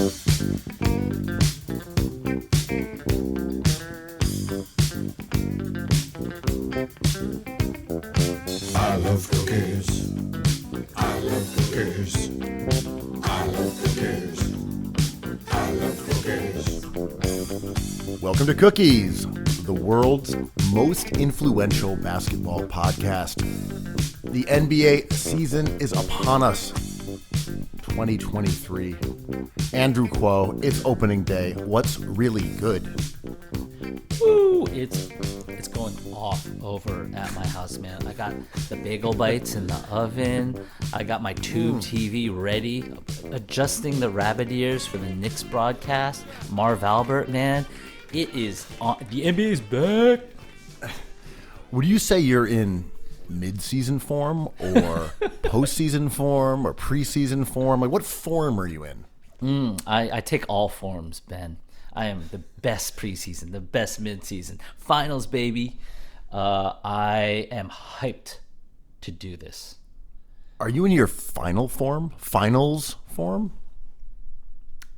I love cookies. I love cookies. I love cookies. I love cookies. Welcome to Cookies, the world's most influential basketball podcast. The NBA season is upon us. 2023. Andrew Quo, it's opening day. What's really good? Woo! It's going off over at my house, man. I got the bagel bites in the oven. I got my tube TV ready, adjusting the rabbit ears for the Knicks broadcast. Marv Albert, man, it is on. The NBA's back. Would you say you're in mid-season form or postseason form or preseason form? Like, what form are you in? I take all forms, Ben. I am the best preseason, the best midseason. Finals, baby. I am hyped to do this. Are you in your final form? Finals form?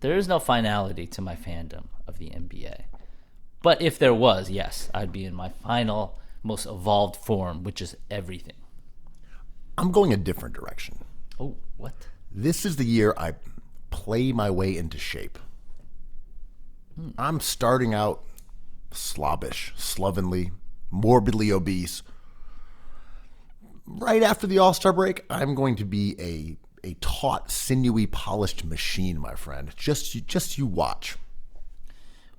There is no finality to my fandom of the NBA. But if there was, yes, I'd be in my final, most evolved form, which is everything. I'm going a different direction. Oh, what? This is the year I play my way into shape. I'm starting out slobbish, slovenly, morbidly obese. Right after the All-Star break, I'm going to be a taut, sinewy, polished machine, my friend. Just you watch.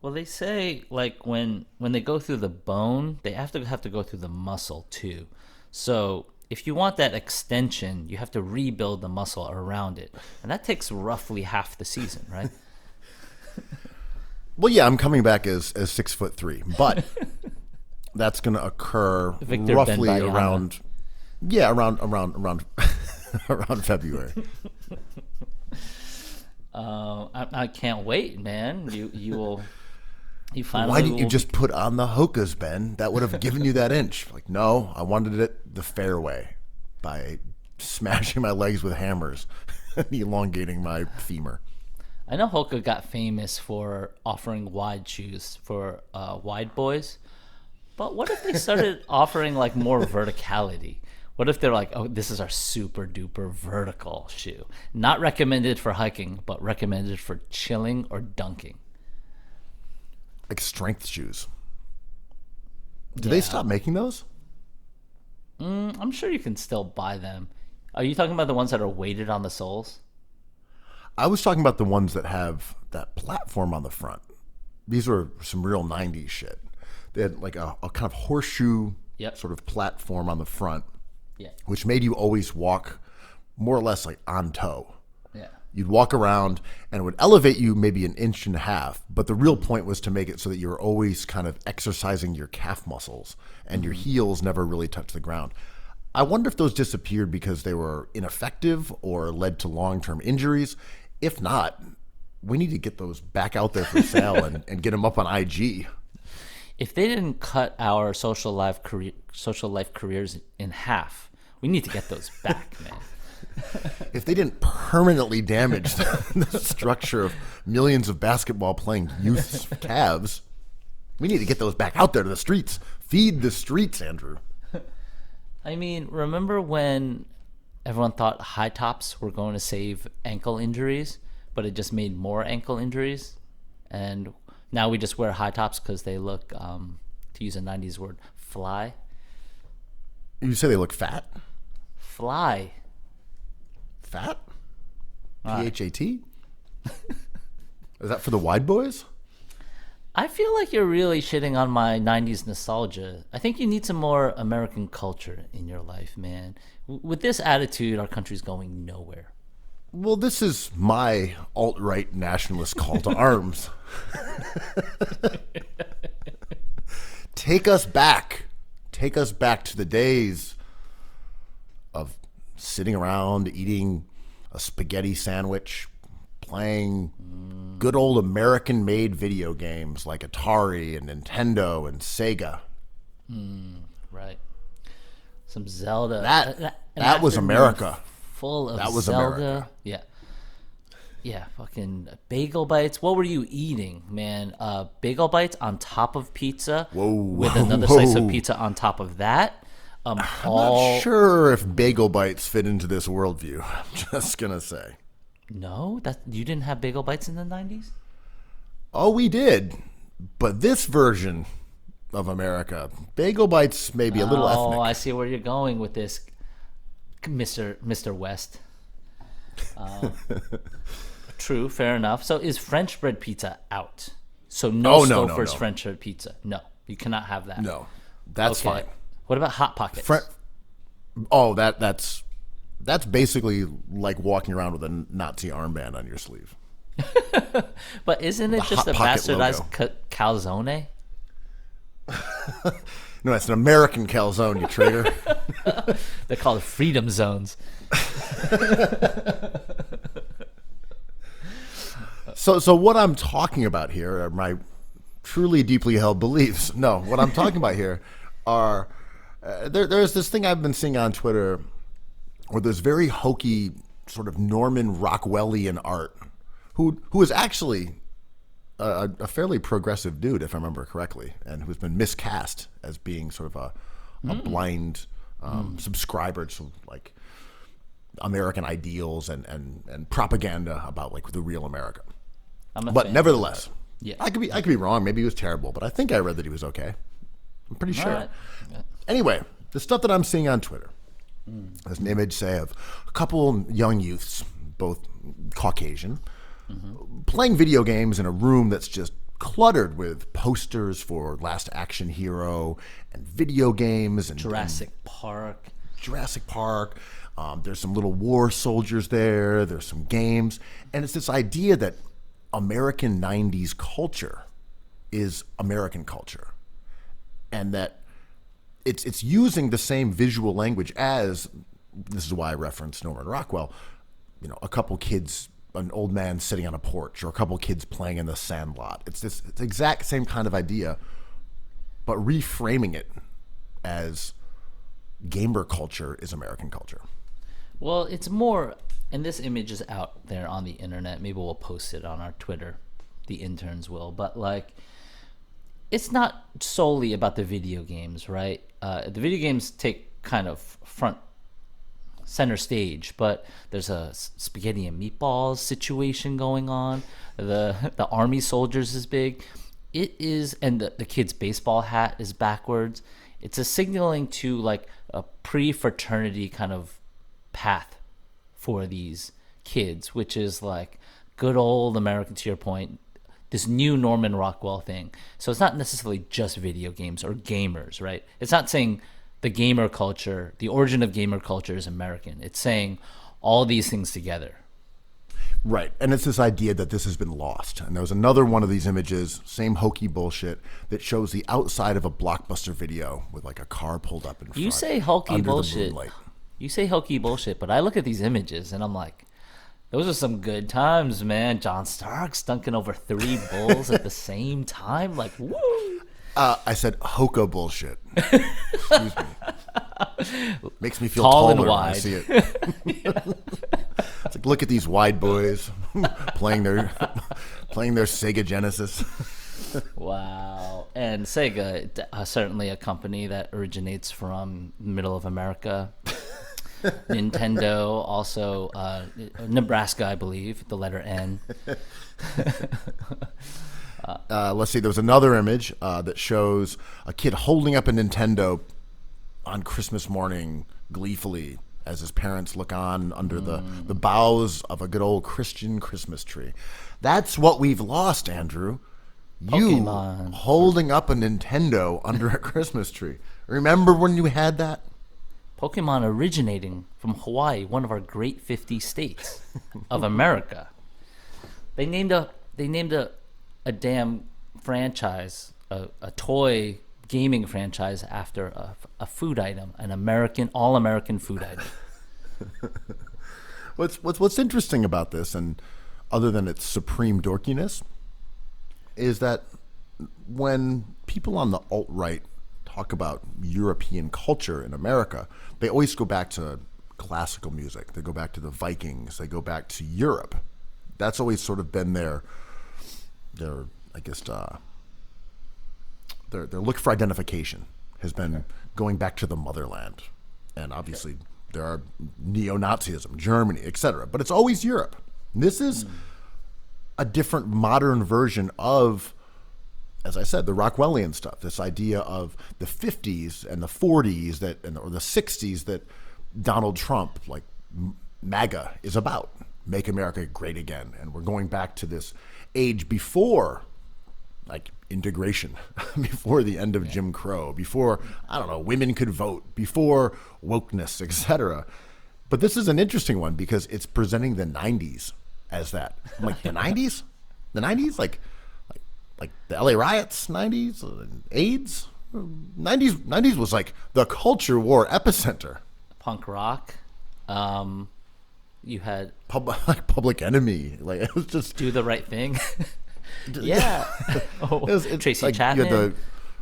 Well, they say, like, when they go through the bone, they have to go through the muscle, too. So if you want that extension, you have to rebuild the muscle around it. And that takes roughly half the season, right? Well, yeah, I'm coming back as 6'3", but that's going to occur Victor roughly Ben-Bayana. around February. I can't wait, man. You finally. Why didn't you just put on the Hokas, Ben? That would have given you that inch. Like, no, I wanted it the fair way by smashing my legs with hammers and elongating my femur. I know Hoka got famous for offering wide shoes for wide boys, but what if they started offering like more verticality? What if they're like, oh, this is our super duper vertical shoe, not recommended for hiking, but recommended for chilling or dunking? Like strength shoes. Did they stop making those? I'm sure you can still buy them. Are you talking about the ones that are weighted on the soles? I was talking about the ones that have that platform on the front. These were some real 90s shit. They had like a kind of horseshoe sort of platform on the front, which made you always walk more or less like on toe. Yeah. You'd walk around and it would elevate you maybe an inch and a half, but the real point was to make it so that you were always kind of exercising your calf muscles and your heels never really touched the ground. I wonder if those disappeared because they were ineffective or led to long-term injuries. If not, we need to get those back out there for sale and get them up on IG. If they didn't cut our social life careers in half, we need to get those back, man. If they didn't permanently damage the structure of millions of basketball playing youth's calves, we need to get those back out there to the streets. Feed the streets, Andrew. I mean, remember when everyone thought high tops were going to save ankle injuries, but it just made more ankle injuries? And now we just wear high tops because they look, to use a 90s word, fly. You say they look fat? Fly. Fat? P-H-A-T? Is that for the wide boys? I feel like you're really shitting on my 90s nostalgia. I think you need some more American culture in your life, man. With this attitude, our country's going nowhere. Well, this is my alt-right nationalist call to arms. Take us back. Take us back to the days of sitting around eating a spaghetti sandwich, playing good old American-made video games like Atari and Nintendo and Sega. Right. Some Zelda. That was America. Full of That was Zelda. America. Yeah. Yeah, fucking bagel bites. What were you eating, man? Bagel bites on top of pizza with another slice of pizza on top of that. I'm not sure if bagel bites fit into this worldview. I'm just gonna say. No, that you didn't have bagel bites in the 90s? Oh, we did. But this version of America, bagel bites may be a little ethnic. Oh, I see where you're going with this, Mr. West. True, fair enough. So is French bread pizza out? So no Stouffer's French bread pizza. No, you cannot have that. No, that's fine. What about Hot Pockets? That's basically like walking around with a Nazi armband on your sleeve. But isn't it just a bastardized calzone? No, it's an American calzone, you traitor. They're called freedom zones. So what I'm talking about here are my truly deeply held beliefs. No, what I'm talking about here are there's this thing I've been seeing on Twitter where there's very hokey sort of Norman Rockwellian art who is actually a fairly progressive dude, if I remember correctly, and who's been miscast as being sort of a blind subscriber to like American ideals and propaganda about like the real America. But nevertheless, I could be wrong. Maybe he was terrible, but I think I read that he was okay. I'm pretty sure. Right. Anyway, the stuff that I'm seeing on Twitter, there's an image, say, of a couple young youths, both Caucasian, playing video games in a room that's just cluttered with posters for Last Action Hero and video games and Jurassic Park. There's some little war soldiers there. There's some games. And it's this idea that American 90s culture is American culture. And that it's using the same visual language as, this is why I referenced Norman Rockwell, a couple kids, an old man sitting on a porch, or a couple kids playing in the sandlot. It's this exact same kind of idea, but reframing it as gamer culture is American culture. Well, it's more, and this image is out there on the internet. Maybe we'll post it on our Twitter. The interns will. But, like, it's not solely about the video games, right? The video games take kind of center stage, but there's a spaghetti and meatballs situation going on. The army soldiers is big. It is, and the kid's baseball hat is backwards. It's a signaling to, like, a pre-fraternity kind of path for these kids, which is like good old American, to your point, this new Norman Rockwell thing. So it's not necessarily just video games or gamers, right? It's not saying the gamer culture, the origin of gamer culture is American. It's saying all these things together. Right. And it's this idea that this has been lost. And there was another one of these images, same hokey bullshit, that shows the outside of a Blockbuster video with like a car pulled up in front. You say hokey bullshit. You say hokey bullshit, but I look at these images and I'm like, those are some good times, man. John Stark's dunking over 3 bulls at the same time. Like, woo! I said hoka bullshit. Excuse me. Makes me feel Tall and taller when wide. I see it. It's like, look at these wide boys playing their Sega Genesis. Wow. And Sega, certainly a company that originates from the middle of America. Nintendo, also Nebraska, I believe, the letter N. Let's see, there was another image that shows a kid holding up a Nintendo on Christmas morning gleefully as his parents look on under the boughs of a good old Christian Christmas tree. That's what we've lost, Andrew. Pokemon. You holding up a Nintendo under a Christmas tree. Remember when you had that? Pokemon originating from Hawaii, one of our great 50 states of America. They named a damn franchise, a toy gaming franchise after a food item, an all-American food item. What's interesting about this, and other than its supreme dorkiness, is that when people on the alt-right talk about European culture in America, they always go back to classical music. They go back to the Vikings. They go back to Europe. That's always sort of been their I guess their look for identification has been going back to the motherland, and obviously there are neo-Nazism, Germany, etc. But it's always Europe. This is a different modern version of, as I said, the Rockwellian stuff. This idea of the 50s and the 40s or the 60s that Donald Trump, like MAGA, is about. Make America Great Again. And we're going back to this age before, like, integration, before the end of Jim Crow, before, I don't know, women could vote, before wokeness, etc. But this is an interesting one because it's presenting the 90s as that. I'm like, the 90s? The 90s? Like the LA riots, 90s, AIDS? 90s was like the culture war epicenter. Punk rock. You had Public Enemy. Like, it was just Do the Right Thing. Yeah. it's Tracy like Chapman. You had the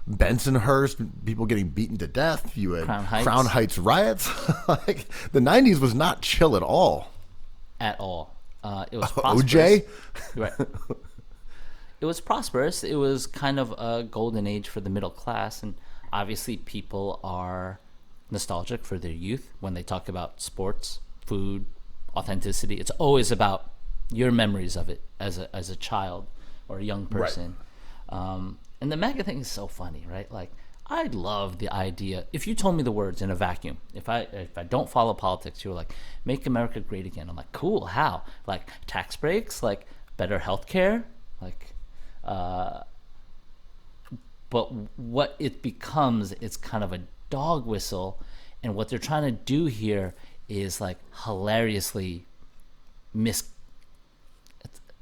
Bensonhurst, people getting beaten to death. You had Crown Heights riots. Like, the 90s was not chill at all. At all. It was prosperous. OJ? Right. It was prosperous. It was kind of a golden age for the middle class, and obviously people are nostalgic for their youth when they talk about sports, food, authenticity. It's always about your memories of it as a child or a young person. Right. And the MAGA thing is so funny, right? Like, I love the idea. If you told me the words in a vacuum, if I don't follow politics, you were like, make America great again. I'm like, cool, how? Like, tax breaks, like better health care, like but what it becomes, it's kind of a dog whistle, and what they're trying to do here is like hilariously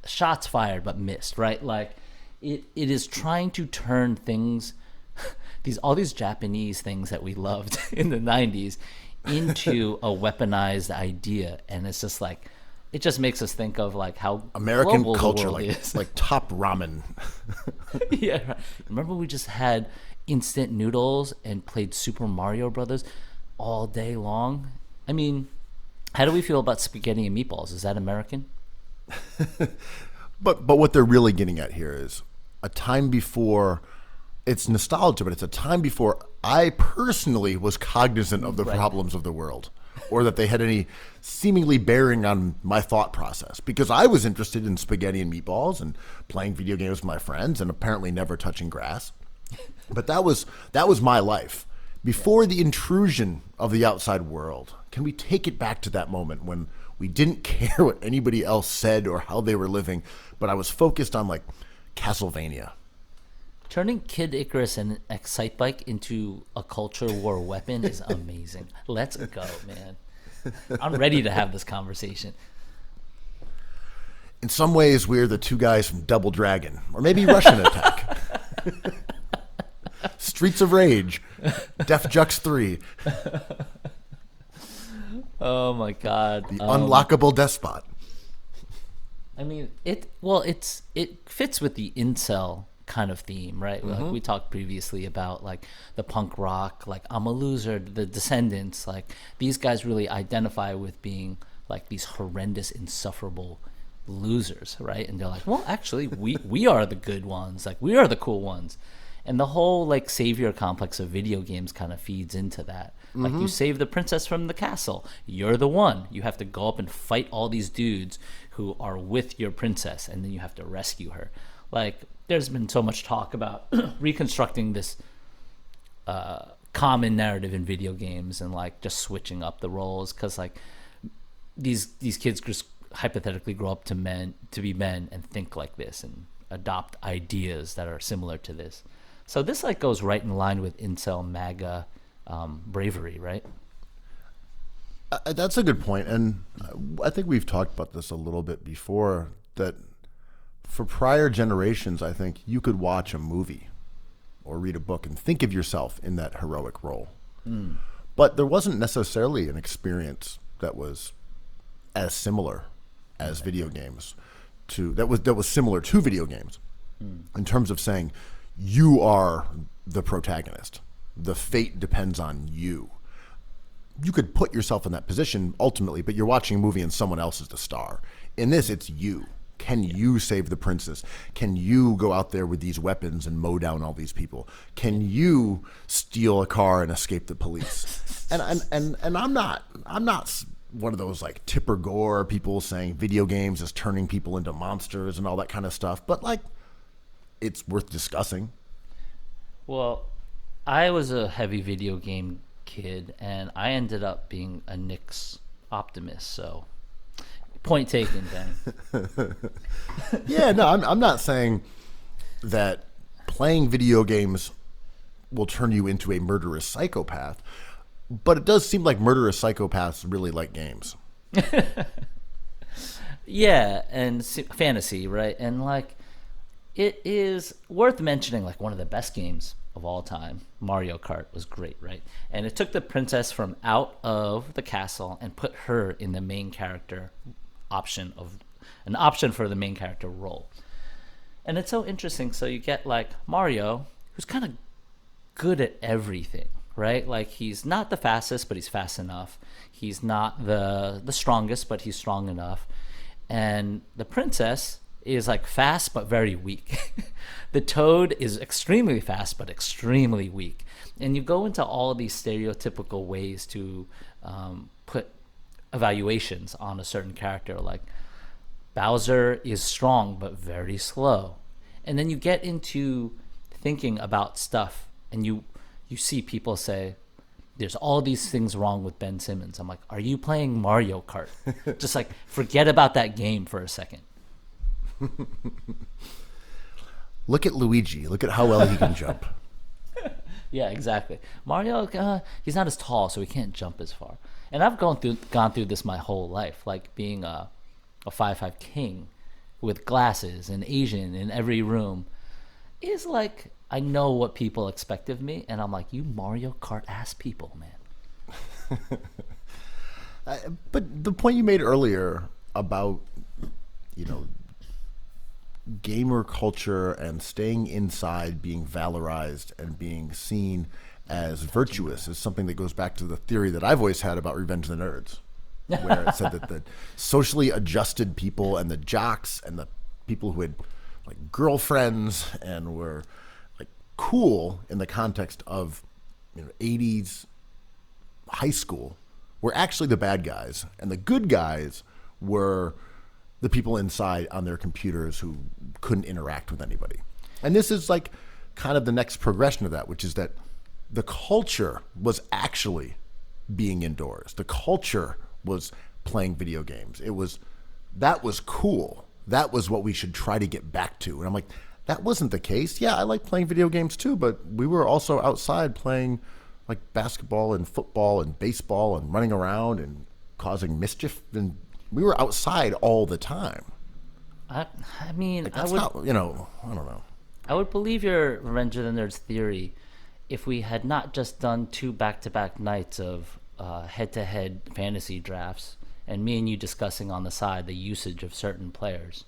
shots fired but missed, right? Like it is trying to turn things all these Japanese things that we loved in the 90s into a weaponized idea, and it's just like, it just makes us think of like how American global culture, the world is. like top ramen. Yeah, right. Remember we just had instant noodles and played Super Mario Brothers all day long? I mean, how do we feel about spaghetti and meatballs? Is that American? But what they're really getting at here is a time before. It's nostalgia, but it's a time before I personally was cognizant of the problems of the world, or that they had any seemingly bearing on my thought process, because I was interested in spaghetti and meatballs and playing video games with my friends and apparently never touching grass. But that was my life before the intrusion of the outside world. Can we take it back to that moment when we didn't care what anybody else said or how they were living, but I was focused on like Castlevania? Turning Kid Icarus and Excitebike into a culture war weapon is amazing. Let's go, man. I'm ready to have this conversation. In some ways, we're the two guys from Double Dragon, or maybe Russian Attack. Streets of Rage, Def Jux 3. Oh my God. The Unlockable Despot. I mean, it fits with the incel kind of theme, right? Like we talked previously about like the punk rock, like I'm a loser, the Descendants, like these guys really identify with being like these horrendous, insufferable losers, right? And they're like, well, actually we are the good ones, like we are the cool ones. And the whole like savior complex of video games kind of feeds into that. Like you save the princess from the castle, you're the one. You have to go up and fight all these dudes who are with your princess, and then you have to rescue her. Like, there's been so much talk about reconstructing this common narrative in video games and like just switching up the roles, because like these kids just hypothetically grow up to be men and think like this and adopt ideas that are similar to this. So this like goes right in line with incel MAGA bravery, right? That's a good point, and I think we've talked about this a little bit before, that for prior generations, I think you could watch a movie or read a book and think of yourself in that heroic role. But there wasn't necessarily an experience that was as similar as video games that was similar to video games in terms of saying you are the protagonist. The fate depends on you. You could put yourself in that position ultimately, but you're watching a movie and someone else is the star. In this, it's you. Can you save the princess? Can you go out there with these weapons and mow down all these people? Can you steal a car and escape the police? and I'm not one of those like Tipper Gore people saying video games is turning people into monsters and all that kind of stuff. But like, it's worth discussing. Well, I was a heavy video game kid, and I ended up being a Knicks optimist. So, point taken, Ben. Yeah, no, I'm not saying that playing video games will turn you into a murderous psychopath, but it does seem like murderous psychopaths really like games. Yeah, and fantasy, right? And like, it is worth mentioning, like, one of the best games of all time, Mario Kart, was great, right? And it took the princess from out of the castle and put her in the main character option for the main character role. And it's so interesting. So you get like Mario, who's kind of good at everything, right? Like, he's not the fastest, but he's fast enough. He's not the strongest, but he's strong enough. And the princess is like fast but very weak. The Toad is extremely fast but extremely weak. And you go into all these stereotypical ways to put evaluations on a certain character. Like, Bowser is strong but very slow. And then you get into thinking about stuff, and you see people say, there's all these things wrong with Ben Simmons. I'm like, are you playing Mario Kart? Just like, forget about that game for a second. Look at Luigi. Look at how well he can jump. Yeah, exactly. Mario, he's not as tall, so he can't jump as far. And I've gone through this my whole life, like being a 5'5" king with glasses and Asian in every room. Is like, I know what people expect of me, and I'm like, you Mario Kart ass people, man. But the point you made earlier about, gamer culture and staying inside, being valorized and being seen as virtuous is something that goes back to the theory that I've always had about Revenge of the Nerds, where it said that the socially adjusted people and the jocks and the people who had like girlfriends and were like cool in the context of 80s high school were actually the bad guys, and the good guys were the people inside on their computers who couldn't interact with anybody. And this is like kind of the next progression of that, which is that the culture was actually being indoors. The culture was playing video games. That was cool. That was what we should try to get back to. And I'm like, that wasn't the case. Yeah, I like playing video games too, but we were also outside playing like basketball and football and baseball and running around and causing mischief, and we were outside all the time. I mean, like, that's not, I don't know. I would believe your Revenge of the Nerds theory if we had not just done 2 back-to-back nights of head-to-head fantasy drafts and me and you discussing on the side the usage of certain players.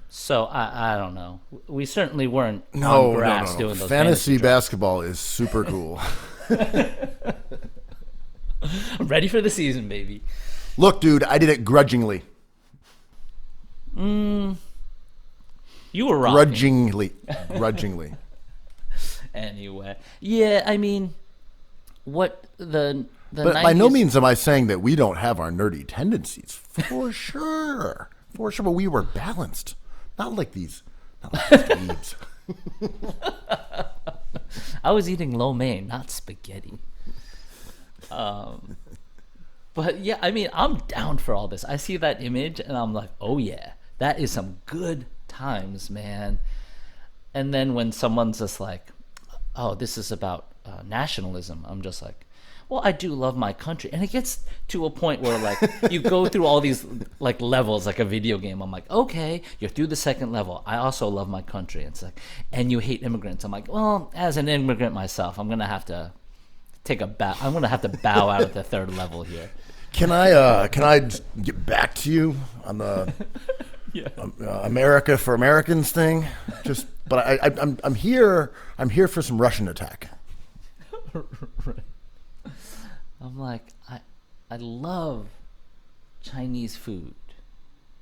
So I don't know. We certainly weren't on grass doing those fantasy basketball is super cool. I'm ready for the season, baby. Look, dude, I did it grudgingly. You were wrong. Grudgingly. Anyway, yeah, I mean, what the but 90s... by no means am I saying that we don't have our nerdy tendencies. For sure, but we were balanced, not like these dweebs. I was eating lo mein, not spaghetti. But yeah, I mean, I'm down for all this. I see that image and I'm like, oh yeah, that is some good times, man. And then when someone's just like, oh, this is about nationalism, I'm just like, well, I do love my country. And it gets to a point where like you go through all these like levels like a video game. I'm like, okay, you're through the second level. I also love my country. It's like, and you hate immigrants. I'm like, well, as an immigrant myself, I'm gonna have to take a bow. I'm gonna have to bow out at the third level here. Can I get back to you on the America for Americans thing? But I'm here for some Russian attack. Right. I'm like, I love Chinese food.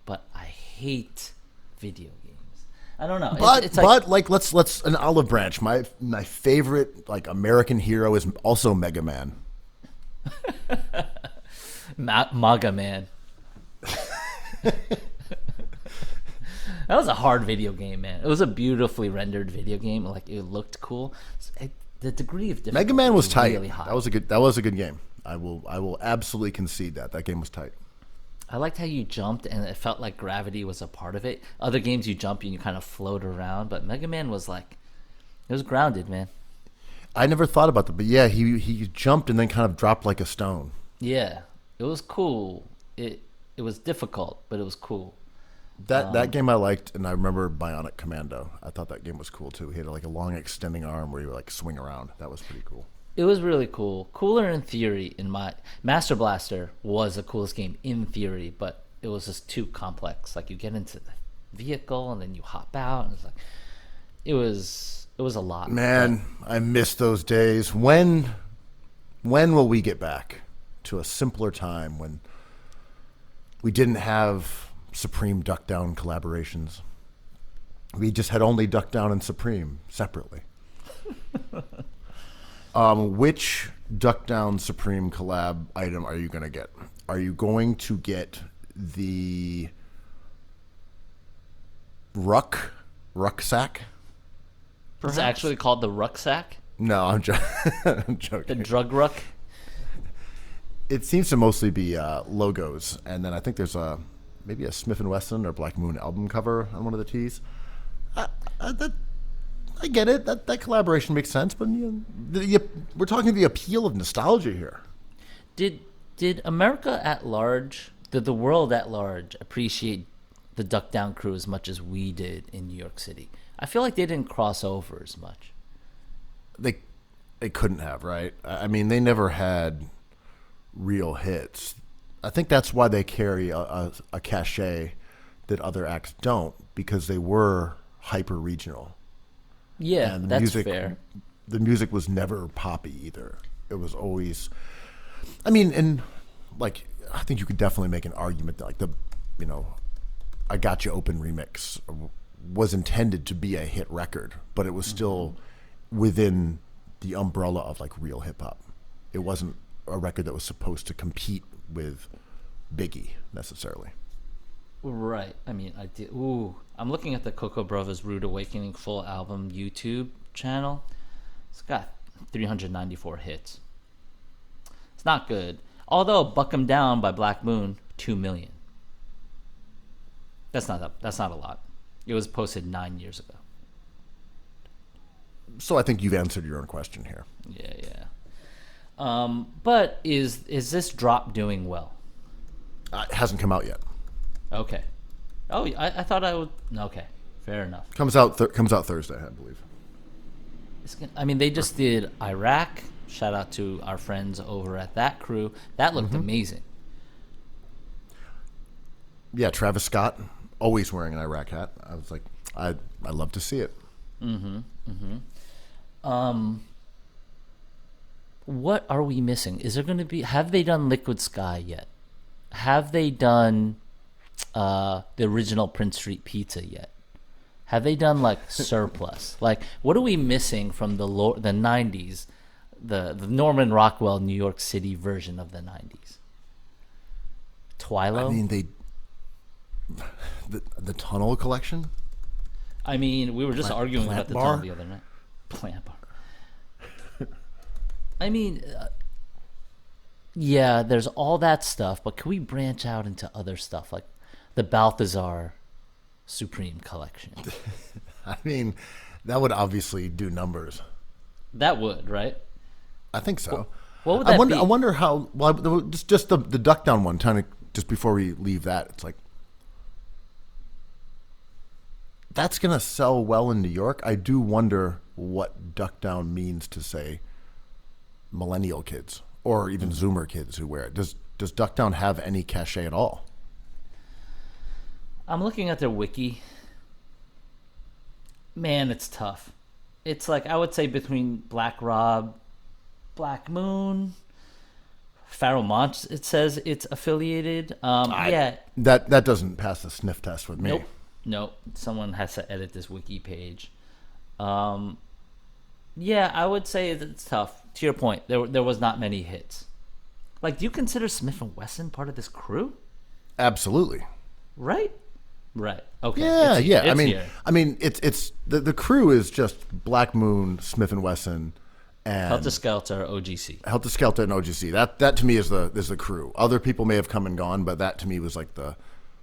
but I hate video games. I don't know. But let's an olive branch. My favorite like American hero is also Mega Man. MegaMan. That was a hard video game, man. It was a beautifully rendered video game. Like it looked cool. The degree of difficulty Mega Man was tight. really high. That was a good game. I will absolutely concede that game was tight. I liked how you jumped, and it felt like gravity was a part of it. Other games you jump and you kind of float around, but Mega Man was like, it was grounded, man. I never thought about that, but yeah, he jumped and then kind of dropped like a stone. Yeah, it was cool. It was difficult, but it was cool. That game I liked, and I remember Bionic Commando. I thought that game was cool too. He had like a long extending arm where you would like swing around. That was pretty cool. It was really cool. Cooler in theory. In my Master Blaster was the coolest game in theory, but it was just too complex. Like you get into the vehicle and then you hop out, and it's like it was a lot. Man, I miss those days. When will we get back to a simpler time when we didn't have Supreme Duck Down collaborations? We just had only Duck Down and Supreme separately. Which Duck Down Supreme collab item are you going to get? Are you going to get the rucksack? It's actually called the rucksack? No, I'm joking. The drug ruck? It seems to mostly be logos, and then I think there's maybe a Smith & Wesson or Black Moon album cover on one of the tees. I get it. That collaboration makes sense, but we're talking the appeal of nostalgia here. Did America at large, did the world at large appreciate the Duck Down crew as much as we did in New York City? I feel like they didn't cross over as much. They couldn't have, right? I mean, they never had real hits. I think that's why they carry a cachet that other acts don't, because they were hyper regional. Yeah, and that's fair. The music was never poppy either. It was always, I mean, and like I think you could definitely make an argument that like I Got You Open remix was intended to be a hit record, but it was still within the umbrella of like real hip hop. It wasn't a record that was supposed to compete with Biggie necessarily. Right. I mean, I did. Ooh, I'm looking at the Cocoa Brovaz Rude Awakening full album YouTube channel. It's got 394 hits. It's not good. Although Buck 'Em Down by Black Moon, 2 million. That's not a lot. It was posted 9 years ago. So I think you've answered your own question here. Yeah. But is this drop doing well? It hasn't come out yet. Okay. Oh, I thought I would. Okay, fair enough. Comes out Thursday, I believe. I mean, they just did Iraq. Shout out to our friends over at that crew. That looked amazing. Yeah, Travis Scott, always wearing an Iraq hat. I was like, I love to see it. What are we missing? Is there going to be? Have they done Liquid Sky yet? Have they done the original Prince Street Pizza yet? Have they done like Surplus? Like, what are we missing from the 90s, the Norman Rockwell New York City version of the 90s? Twilo? I mean, the Tunnel collection. I mean, we were just arguing about the Bar? Tunnel the other night. Plant Bar. I mean, yeah, there's all that stuff, but can we branch out into other stuff like the Balthazar Supreme collection? I mean, that would obviously do numbers. That would, right? I think so. What would that be? I wonder how. Well, just the Duck Down one. Kind of just before we leave that, it's like that's gonna sell well in New York. I do wonder what Duck Down means to say millennial kids or even Zoomer kids who wear it. Does Duck Down have any cachet at all? I'm looking at their wiki. Man, it's tough. It's like, I would say between Black Rob, Black Moon, Monch, it says it's affiliated. Yeah. That doesn't pass the sniff test with me. Nope. Someone has to edit this wiki page. Yeah, I would say it's tough. To your point, there was not many hits. Like, do you consider Smith & Wesson part of this crew? Absolutely. Right. Okay. Yeah. It's I mean, it's the crew is just Black Moon, Smith & Wesson, and Helter Skelter, OGC. Helter Skelter and OGC. That to me is the crew. Other people may have come and gone, but that to me was like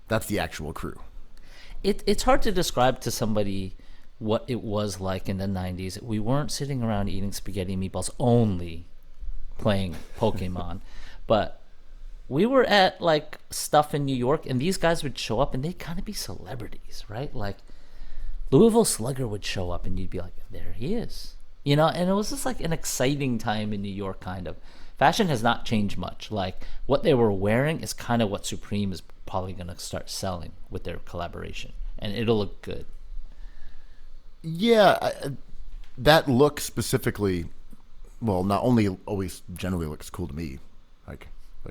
that's the actual crew. It's hard to describe to somebody what it was like in the 90s. We weren't sitting around eating spaghetti and meatballs only playing Pokemon, but we were at like stuff in New York, and these guys would show up and they'd kind of be celebrities, right? Like Louisville Slugger would show up and you'd be like, there he is. You know, and it was just like an exciting time in New York, kind of. Fashion has not changed much. Like, what they were wearing is kind of what Supreme is probably going to start selling with their collaboration, and it'll look good. Yeah, that look specifically, well, not only always generally looks cool to me, like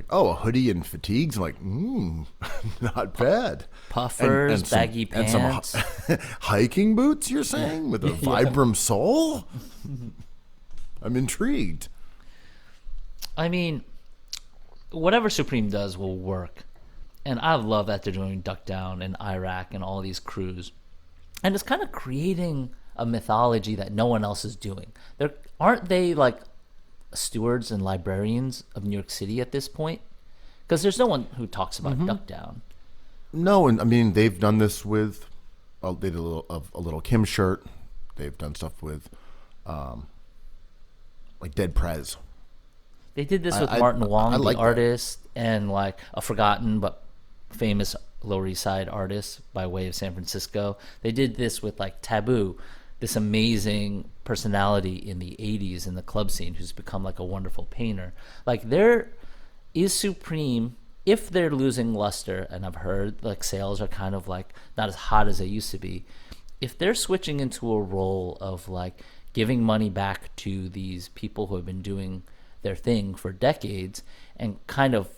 a hoodie and fatigues. I'm like, not bad. Puffers, baggy pants, and some hiking boots. You're saying with a Vibram sole? I'm intrigued. I mean, whatever Supreme does will work, and I love that they're doing Duck Down and Iraq and all these crews, and it's kind of creating a mythology that no one else is doing. Aren't they like stewards and librarians of New York City at this point? Because there's no one who talks about Duck Down. No, and I mean they've done this with. Well, they did a little Kim shirt. They've done stuff with, like Dead Prez. They did this with Martin Wong, the like artist, and like a forgotten but famous Lower East Side artist by way of San Francisco. They did this with like Taboo, this amazing personality in the 80s in the club scene who's become like a wonderful painter. Like, there is Supreme, if they're losing luster, and I've heard like sales are kind of like not as hot as they used to be, if they're switching into a role of like giving money back to these people who have been doing their thing for decades and kind of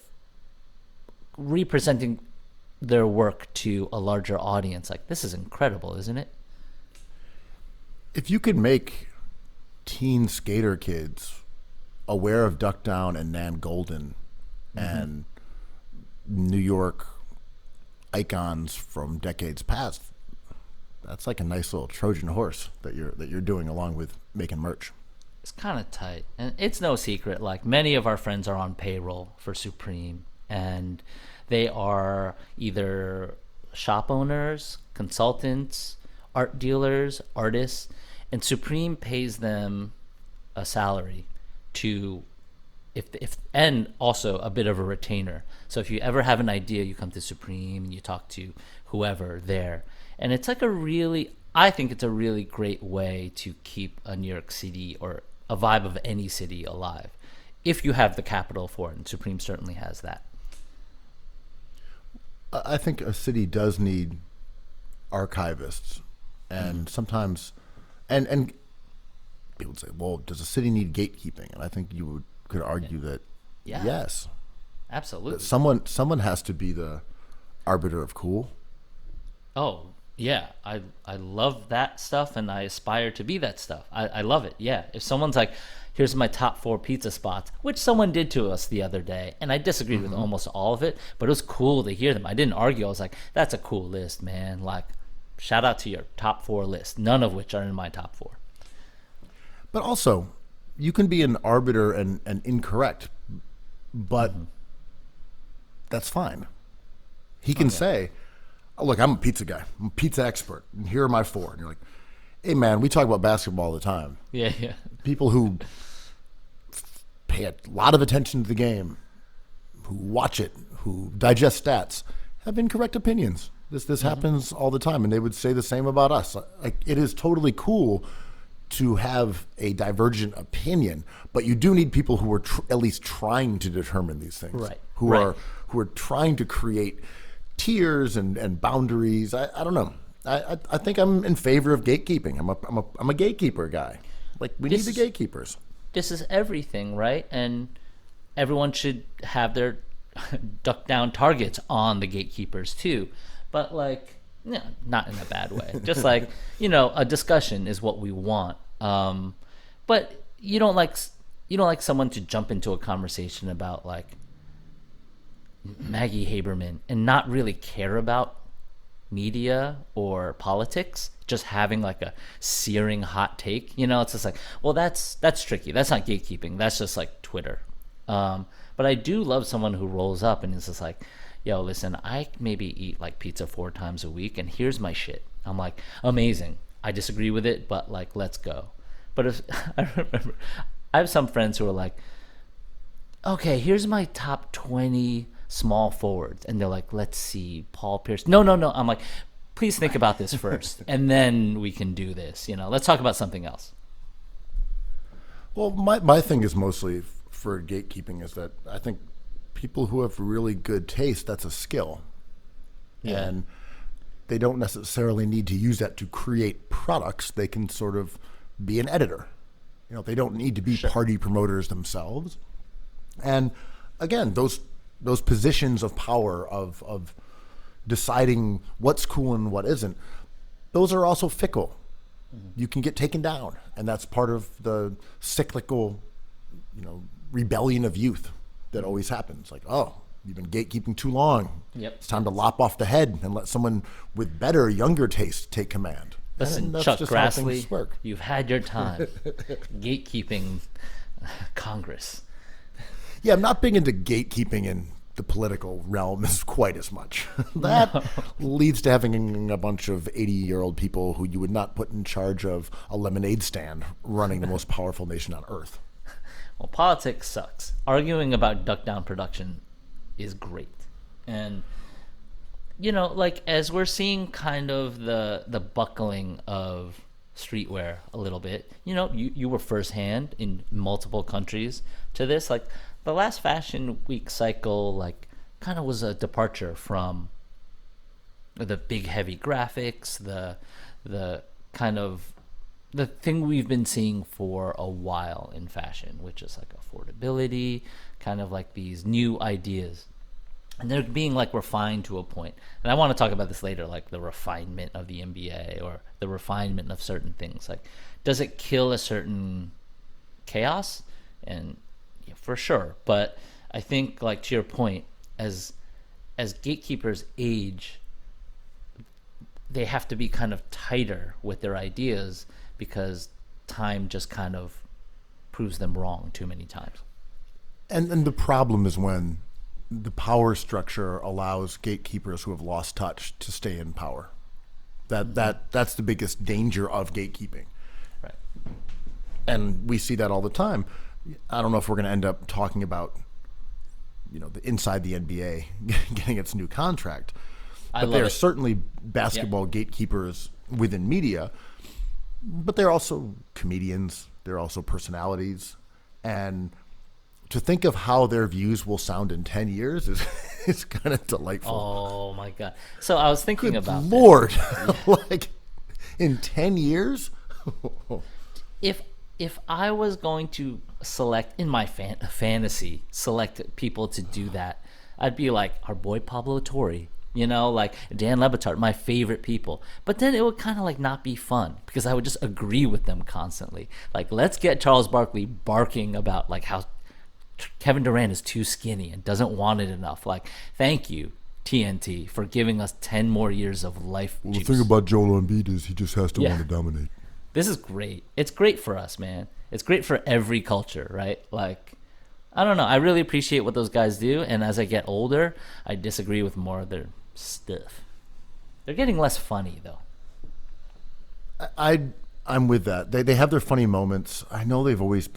representing their work to a larger audience, like, this is incredible, isn't it? If you could make teen skater kids aware of Duck Down and Nan Golden and New York icons from decades past, that's like a nice little Trojan horse that you're doing along with making merch. It's kind of tight, and it's no secret. Like, many of our friends are on payroll for Supreme, and they are either shop owners, consultants, art dealers, artists, and Supreme pays them a salary to, and also a bit of a retainer. So if you ever have an idea, you come to Supreme and you talk to whoever there, and it's like I think it's a really great way to keep a New York City or a vibe of any city alive, if you have the capital for it, and Supreme certainly has that. I think a city does need archivists, and sometimes, and people say, well, does a city need gatekeeping? And I think you could argue that yes, absolutely. That someone has to be the arbiter of cool. Oh yeah, I love that stuff, and I aspire to be that stuff. I love it. Yeah, if someone's like, here's my top 4 pizza spots, which someone did to us the other day, and I disagreed with almost all of it, but it was cool to hear them. I didn't argue. I was like, that's a cool list, man. Like, shout out to your top 4 list, none of which are in my top 4. But also, you can be an arbiter and incorrect, but that's fine. He can say, oh, look, I'm a pizza guy. I'm a pizza expert, and here are my 4. And you're like, hey, man, we talk about basketball all the time. Yeah. People who pay a lot of attention to the game, who watch it, who digest stats, have incorrect opinions. This happens all the time, and they would say the same about us. Like, it is totally cool to have a divergent opinion, but you do need people who are at least trying to determine these things, right? Who are trying to create tiers and boundaries. I don't know. I think I'm in favor of gatekeeping. I'm a gatekeeper guy. Like, we need the gatekeepers. This is everything, right? And everyone should have their duck down targets on the gatekeepers too, but like, no, not in a bad way. Just like, a discussion is what we want. But you don't like someone to jump into a conversation about like Maggie Haberman and not really care about media or politics, just having like a searing hot take. It's just like, well, that's tricky. That's not gatekeeping. That's just like Twitter. But I do love someone who rolls up and is just like, yo, listen, I maybe eat like pizza 4 times a week, and here's my shit. I'm like, amazing. I disagree with it, but like, let's go. But if I remember, I have some friends who are like, okay, here's my top 20 small forwards, and they're like, let's see, Paul Pierce. No. I'm like, please think about this first, and then we can do this. Let's talk about something else. Well, my thing is mostly for gatekeeping is that I think people who have really good taste, that's a skill. Yeah. And they don't necessarily need to use that to create products. They can sort of be an editor. They don't need to be party promoters themselves. And again, those positions of power of deciding what's cool and what isn't, those are also fickle. Mm-hmm. You can get taken down, and that's part of the cyclical, rebellion of youth that always happens. Like, oh, you've been gatekeeping too long. Yep. It's time to lop off the head and let someone with better, younger taste take command. Listen, Chuck Grassley, you've had your time gatekeeping Congress. Yeah, I'm not big into gatekeeping in the political realm as quite as much. That leads to having a bunch of 80-year-old people who you would not put in charge of a lemonade stand running the most powerful nation on earth. Well, politics sucks. Arguing about duck down production is great. And, like as we're seeing kind of the buckling of streetwear a little bit, you were firsthand in multiple countries to this. Like the last Fashion Week cycle, like kind of was a departure from the big heavy graphics, the kind of the thing we've been seeing for a while in fashion, which is like affordability, kind of like these new ideas. And they're being like refined to a point. And I want to talk about this later, like the refinement of the NBA or the refinement of certain things. Like, does it kill a certain chaos? And yeah, for sure. But I think, like to your point, as gatekeepers age, they have to be kind of tighter with their ideas because time just kind of proves them wrong too many times. And the problem is when the power structure allows gatekeepers who have lost touch to stay in power. That's the biggest danger of gatekeeping. Right. And we see that all the time. I don't know if we're going to end up talking about, inside the NBA getting its new contract. But there are certainly basketball gatekeepers within media, but they're also comedians. They're also personalities. And to think of how their views will sound in 10 years is kind of delightful. Oh, my God. So I was thinking Good about Lord. Like, in 10 years? If I was going to select, in my fantasy, select people to do that, I'd be like our boy Pablo Torre, like Dan Le Batard, my favorite people. But then it would kind of like not be fun because I would just agree with them constantly. Like, let's get Charles Barkley barking about like how Kevin Durant is too skinny and doesn't want it enough. Like, thank you, TNT, for giving us 10 more years of life. Well, the thing about Joel Embiid is he just has to want to dominate. This is great. It's great for us, man. It's great for every culture, right? Like, I don't know. I really appreciate what those guys do. And as I get older, I disagree with more of their stuff. They're getting less funny, though. I'm with that. They have their funny moments. I know they've always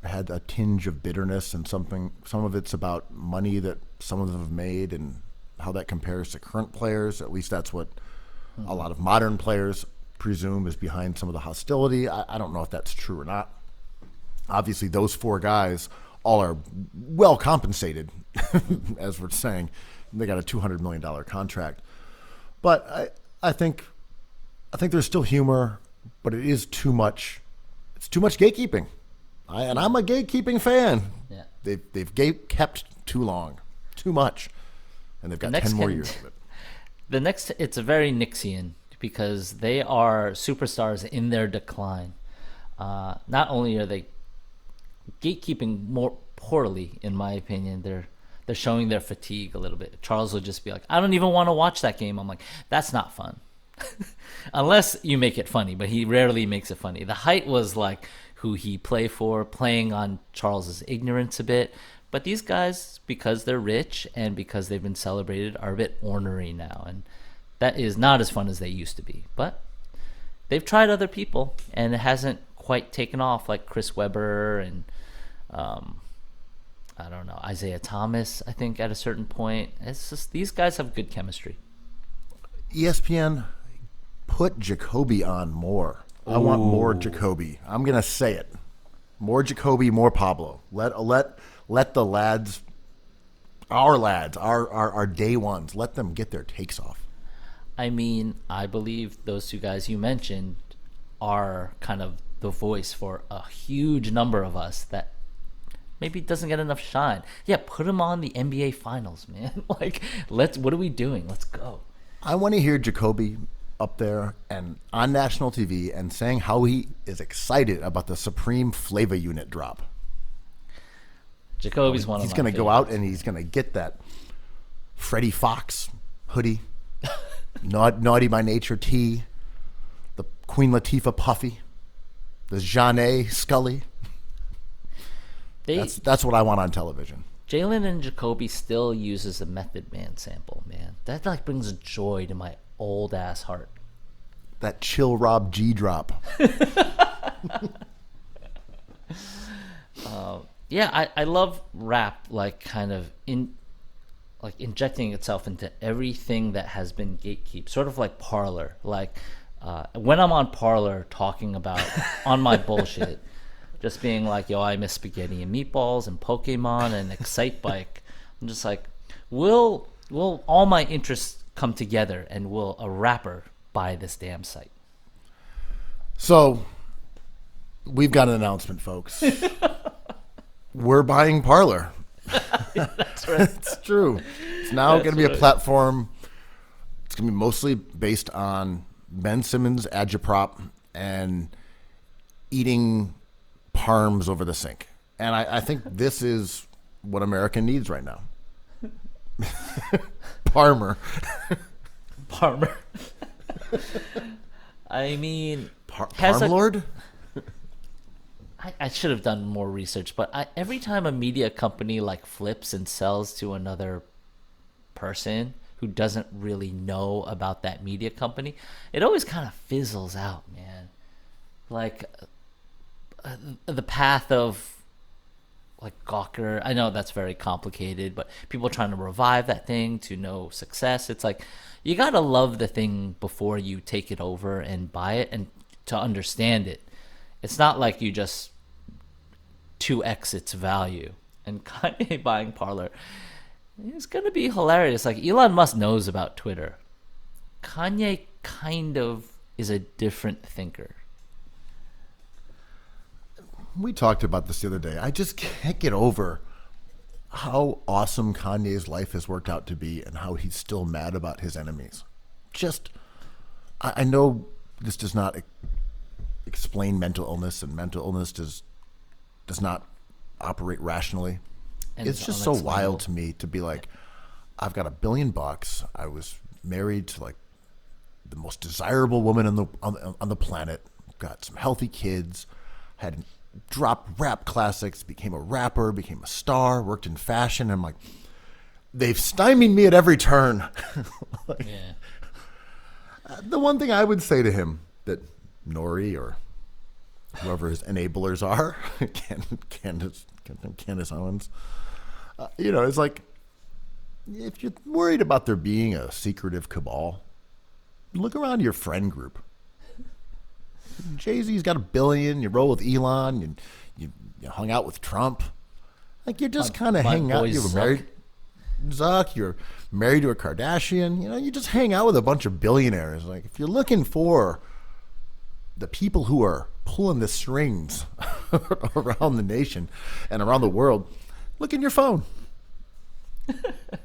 had a tinge of bitterness and some of it's about money that some of them have made and how that compares to current players. At least that's what a lot of modern players presume is behind some of the hostility. I don't know if that's true or not. Obviously, those 4 guys all are well compensated, as we're saying. They got a $200 million contract. But I think there's still humor, but it is too much. It's too much gatekeeping. And I'm a gatekeeping fan. Yeah. kept too long, too much, and they've got 10 more years of it. The next, it's a very Knicksian because they are superstars in their decline. Not only are they gatekeeping more poorly, in my opinion, they're showing their fatigue a little bit. Charles will just be like, I don't even want to watch that game. I'm like, that's not fun. Unless you make it funny, but he rarely makes it funny. The height was like who he played for, playing on Charles's ignorance a bit. But these guys, because they're rich and because they've been celebrated, are a bit ornery now. And that is not as fun as they used to be. But they've tried other people, and it hasn't quite taken off, like Chris Webber and, I don't know, Isaiah Thomas, I think, at a certain point. It's just, these guys have good chemistry. ESPN, put Jacoby on more. I want more Jacoby. I'm going to say it. More Jacoby, more Pablo. Let the lads, our day ones, let them get their takes off. I mean, I believe those two guys you mentioned are kind of the voice for a huge number of us that maybe doesn't get enough shine. Yeah, put them on the NBA Finals, man. Like, what are we doing? Let's go. I want to hear Jacoby up there and on national TV and saying how he is excited about the Supreme Flavor Unit drop. Jacoby's one of my He's going to go out and he's going to get that Freddie Fox hoodie, Naughty by Nature tee, the Queen Latifah puffy, the Jeanne Scully. That's what I want on television. Jalen and Jacoby still uses a Method Man sample, man. That like brings joy to my old ass heart. That Chill Rob G drop. Yeah, I love rap, like kind of injecting itself into everything that has been gatekept, sort of like Parlor. Like when I'm on Parlor talking about on my bullshit, just being like, yo, I miss spaghetti and meatballs and Pokemon and Excite Bike. I'm just like, will all my interests come together and will a rapper buy this damn site? So we've got an announcement, folks. We're buying Parlor. That's right. It's true. It's now going to be a platform. It's going to be mostly based on Ben Simmons agitprop and eating parms over the sink. And I think this is what America needs right now. Parmer. I mean, Parm Lord? I should have done more research, but every time a media company like flips and sells to another person who doesn't really know about that media company, it always kind of fizzles out, man. Like the path of like Gawker, I know that's very complicated, but people trying to revive that thing to no success. It's like you gotta love the thing before you take it over and buy it and to understand it. It's not like you just 2x its value. And Kanye buying Parlor is going to be hilarious. Like, Elon Musk knows about Twitter. Kanye kind of is a different thinker. We talked about this the other day. I just can't get over how awesome Kanye's life has worked out to be and how he's still mad about his enemies. I know this does not explain mental illness, and mental illness does not operate rationally. And it's just so wild to me to be like, I've got $1 billion. I was married to like the most desirable woman on the planet. Got some healthy kids. Had dropped rap classics. Became a rapper. Became a star. Worked in fashion. I'm like, they've stymied me at every turn. Yeah. The one thing I would say to him that Nori or whoever his enablers are, Candace Owens, it's like, if you're worried about there being a secretive cabal, look around your friend group. Jay-Z's got $1 billion. You roll with Elon. You hung out with Trump. Like, you're just kind of hanging out. You were married, Zuck. You're married to a Kardashian. You just hang out with a bunch of billionaires. Like, if you're looking for the people who are pulling the strings around the nation and around the world, Look in your phone.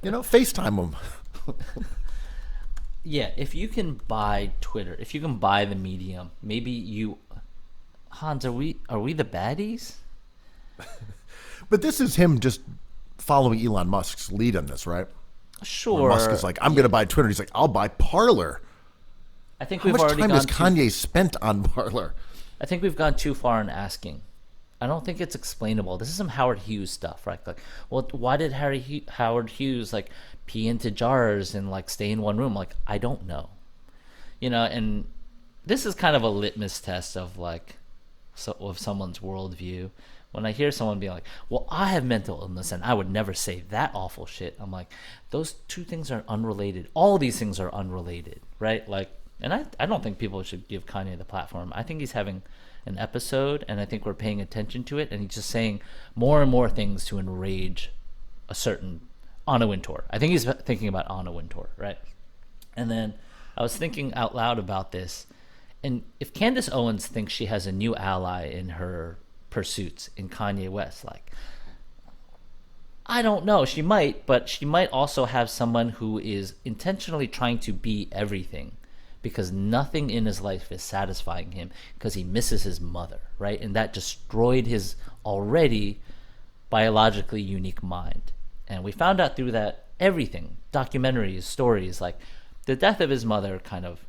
FaceTime them. Yeah, if you can buy Twitter, if you can buy the medium, maybe you, Hans, are we the baddies? But this is him just following Elon Musk's lead on this, right? Sure. Where Musk is like, I'm going to buy Twitter. He's like, I'll buy Parlor. I think How we've much already time gone has Kanye spent on Parlor? I think we've gone too far in asking. I don't think it's explainable. This is some Howard Hughes stuff, right? Like, well, why did Howard Hughes like pee into jars and like stay in one room? Like, I don't know, And this is kind of a litmus test of of someone's worldview. When I hear someone being like, "Well, I have mental illness and I would never say that awful shit," I'm like, those two things are unrelated. All these things are unrelated, right? Like, and I don't think people should give Kanye the platform. I think he's having an episode, and I think we're paying attention to it, and he's just saying more and more things to enrage a certain Anna Wintour. I think he's thinking about Anna Wintour, right? And then I was thinking out loud about this, and if Candace Owens thinks she has a new ally in her pursuits in Kanye West, like, I don't know, she might, but she might also have someone who is intentionally trying to be everything, because nothing in his life is satisfying him because he misses his mother, right? And that destroyed his already biologically unique mind. And we found out through that everything, documentaries, stories, like the death of his mother kind of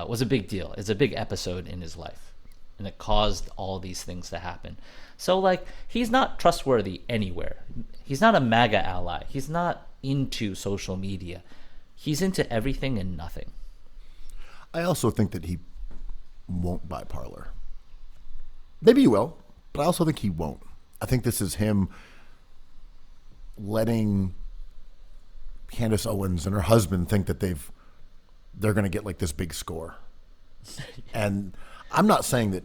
was a big deal. It's a big episode in his life. And it caused all these things to happen. So, like, he's not trustworthy anywhere. He's not a MAGA ally. He's not into social media. He's into everything and nothing. I also think that he won't buy Parlor. Maybe he will, but I also think he won't. I think this is him letting Candace Owens and her husband think that they're going to get like this big score. And I'm not saying that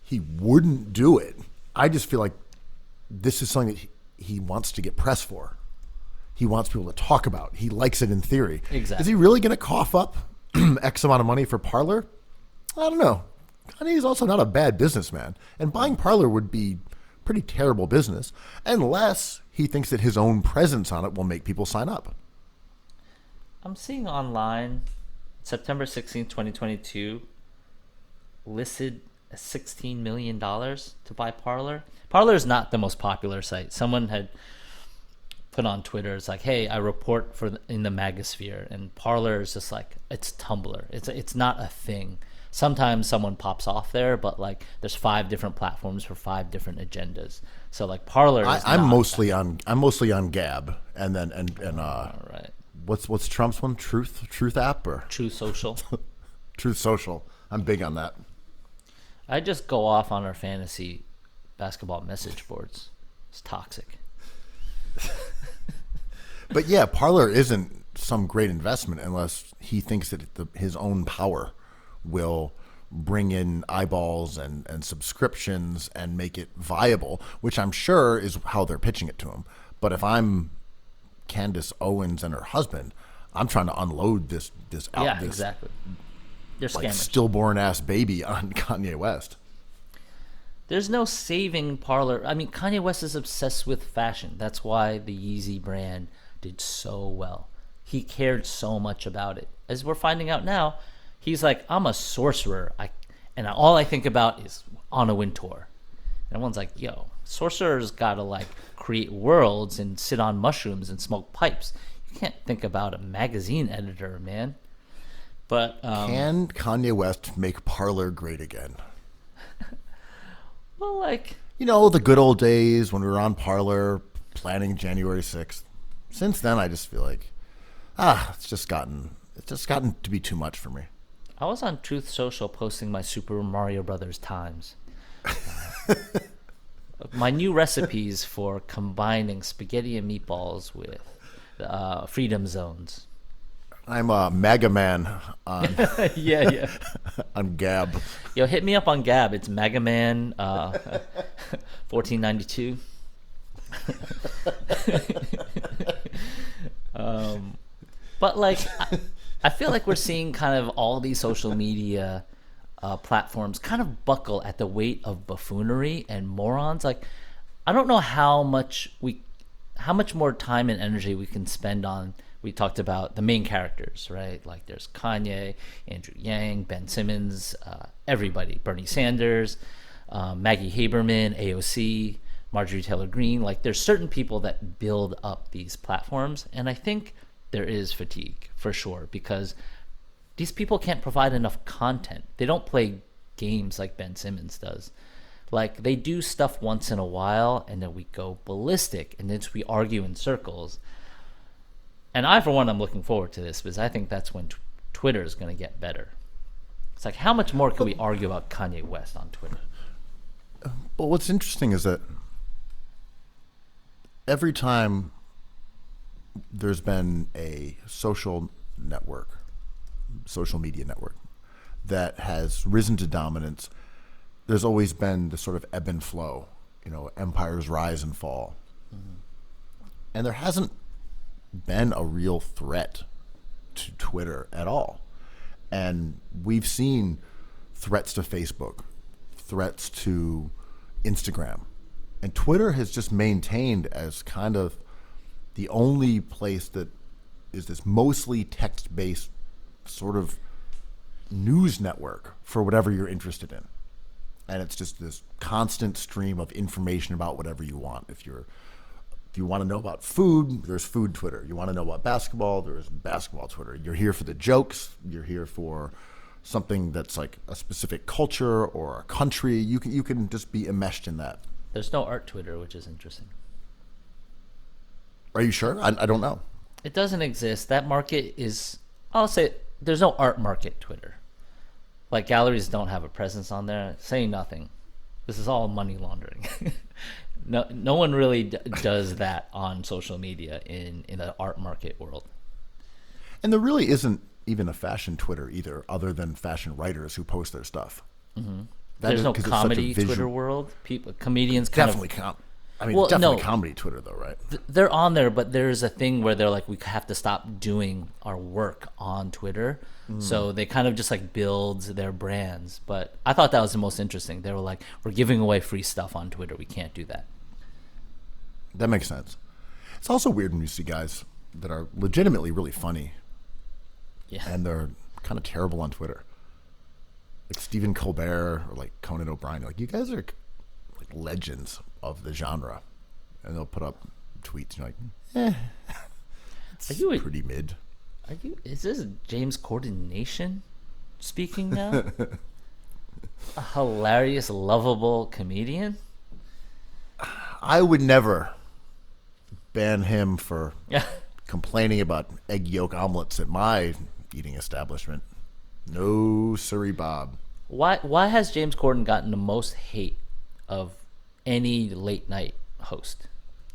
he wouldn't do it. I just feel like this is something that he wants to get press for. He wants people to talk about. He likes it in theory. Exactly. Is he really going to cough up X amount of money for Parlor? I don't know. Kanye is also not a bad businessman. And buying Parlor would be pretty terrible business unless he thinks that his own presence on it will make people sign up. I'm seeing online, September 16th, 2022, listed $16 million to buy Parlor. Parlor is not the most popular site. Someone had put on Twitter, it's like, hey, I report in the magosphere, and Parlor is just like, it's Tumblr. It's not a thing. Sometimes someone pops off there, but like there's 5 different platforms for 5 different agendas. So like Parlor is I'm mostly on Gab and all right. What's Trump's one? Truth app or True Social. Truth Social. I'm big on that. I just go off on our fantasy basketball message boards. It's toxic. But yeah, Parlor isn't some great investment unless he thinks that his own power will bring in eyeballs and subscriptions and make it viable, which I'm sure is how they're pitching it to him. But if I'm Candace Owens and her husband, I'm trying to unload this Exactly. They're like scammers. stillborn ass baby on Kanye West. There's no saving Parlor. I mean, Kanye West is obsessed with fashion. That's why the Yeezy brand did so well. He cared so much about it. As we're finding out now, he's like, I'm a sorcerer. And all I think about is Anna Wintour. And everyone's like, yo, sorcerers gotta like create worlds and sit on mushrooms and smoke pipes. You can't think about a magazine editor, man. But can Kanye West make Parlor great again? Well, like, the good old days when we were on Parlor planning January 6th. Since then, I just feel like, it's just gotten to be too much for me. I was on Truth Social posting my Super Mario Brothers times. My new recipes for combining spaghetti and meatballs with freedom zones. I'm a MegaMan on yeah. on Gab. Yo, hit me up on Gab. It's MegaMan1492. But like, I feel like we're seeing kind of all these social media platforms kind of buckle at the weight of buffoonery and morons. Like, I don't know how much how much more time and energy we can spend on. We talked about the main characters, right? Like there's Kanye, Andrew Yang, Ben Simmons, everybody, Bernie Sanders, Maggie Haberman, AOC, Marjorie Taylor Greene. Like there's certain people that build up these platforms, and I think there is fatigue for sure because these people can't provide enough content. They don't play games like Ben Simmons does. Like they do stuff once in a while, and then we go ballistic, and then we argue in circles. And I, for one, I'm looking forward to this because I think that's when Twitter is going to get better. It's like, how much more can we argue about Kanye West on Twitter? But what's interesting is that every time there's been a social media network that has risen to dominance, there's always been this sort of ebb and flow, empires rise and fall. Mm-hmm. And there hasn't been a real threat to Twitter at all. And we've seen threats to Facebook, threats to Instagram. And Twitter has just maintained as kind of the only place that is this mostly text-based sort of news network for whatever you're interested in. And it's just this constant stream of information about whatever you want. If you want to know about food, there's food Twitter. You want to know about basketball, there's basketball Twitter. You're here for the jokes. You're here for something that's like a specific culture or a country. You can just be enmeshed in that. There's no art Twitter, which is interesting. Are you sure? I don't know. It doesn't exist. That market is, I'll say, there's no art market Twitter. Like galleries don't have a presence on there. Saying nothing. This is all money laundering. No one really does that on social media in the art market world. And there really isn't even a fashion Twitter either, other than fashion writers who post their stuff. Mm-hmm. There's no comedy Twitter world. Comedians definitely definitely comedy Twitter though, right? They're on there, but there's a thing where they're like, we have to stop doing our work on Twitter. So they kind of just like build their brands. But I thought that was the most interesting. They were like, we're giving away free stuff on Twitter. We can't do that. That makes sense. It's also weird when you see guys that are legitimately really funny. Yeah. And they're kind of terrible on Twitter. Like Stephen Colbert or like Conan O'Brien. Like, you guys are like legends of the genre. And they'll put up tweets and you're like, it's pretty mid. Is this James Corden Nation speaking now? A hilarious, lovable comedian? I would never ban him for complaining about egg yolk omelets at my eating establishment. No, siree, Bob. Why has James Corden gotten the most hate of any late night host?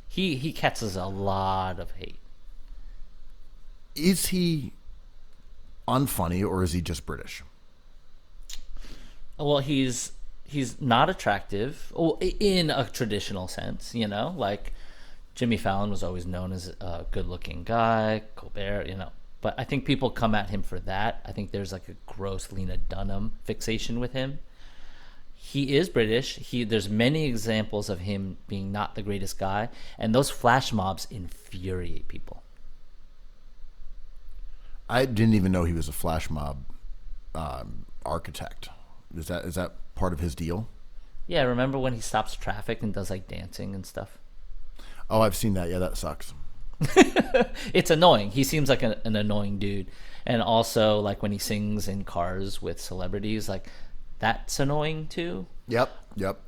He catches a lot of hate. Is he unfunny or is he just British? Well, he's not attractive in a traditional sense, like Jimmy Fallon was always known as a good-looking guy, Colbert, But I think people come at him for that. I think there's like a gross Lena Dunham fixation with him. He is British. There's many examples of him being not the greatest guy, and those flash mobs infuriate people. I didn't even know he was a flash mob architect. Is that part of his deal? Yeah, remember when he stops traffic and does like dancing and stuff? Oh, I've seen that. Yeah, that sucks. It's annoying. He seems like an annoying dude. And also like when he sings in cars with celebrities, like that's annoying too. Yep.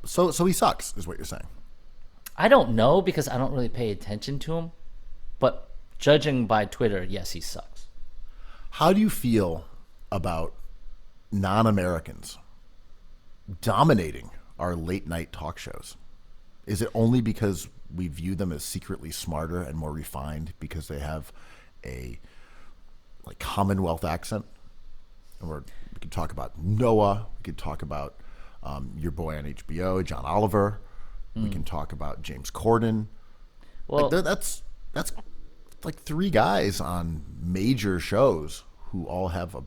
So he sucks is what you're saying. I don't know because I don't really pay attention to him. But judging by Twitter, yes, he sucks. How do you feel about non-Americans dominating our late night talk shows? Is it only because we view them as secretly smarter and more refined because they have a like Commonwealth accent? And we could talk about Noah. We could talk about your boy on HBO, John Oliver. We can talk about James Corden. Well, like that's like three guys on major shows who all have a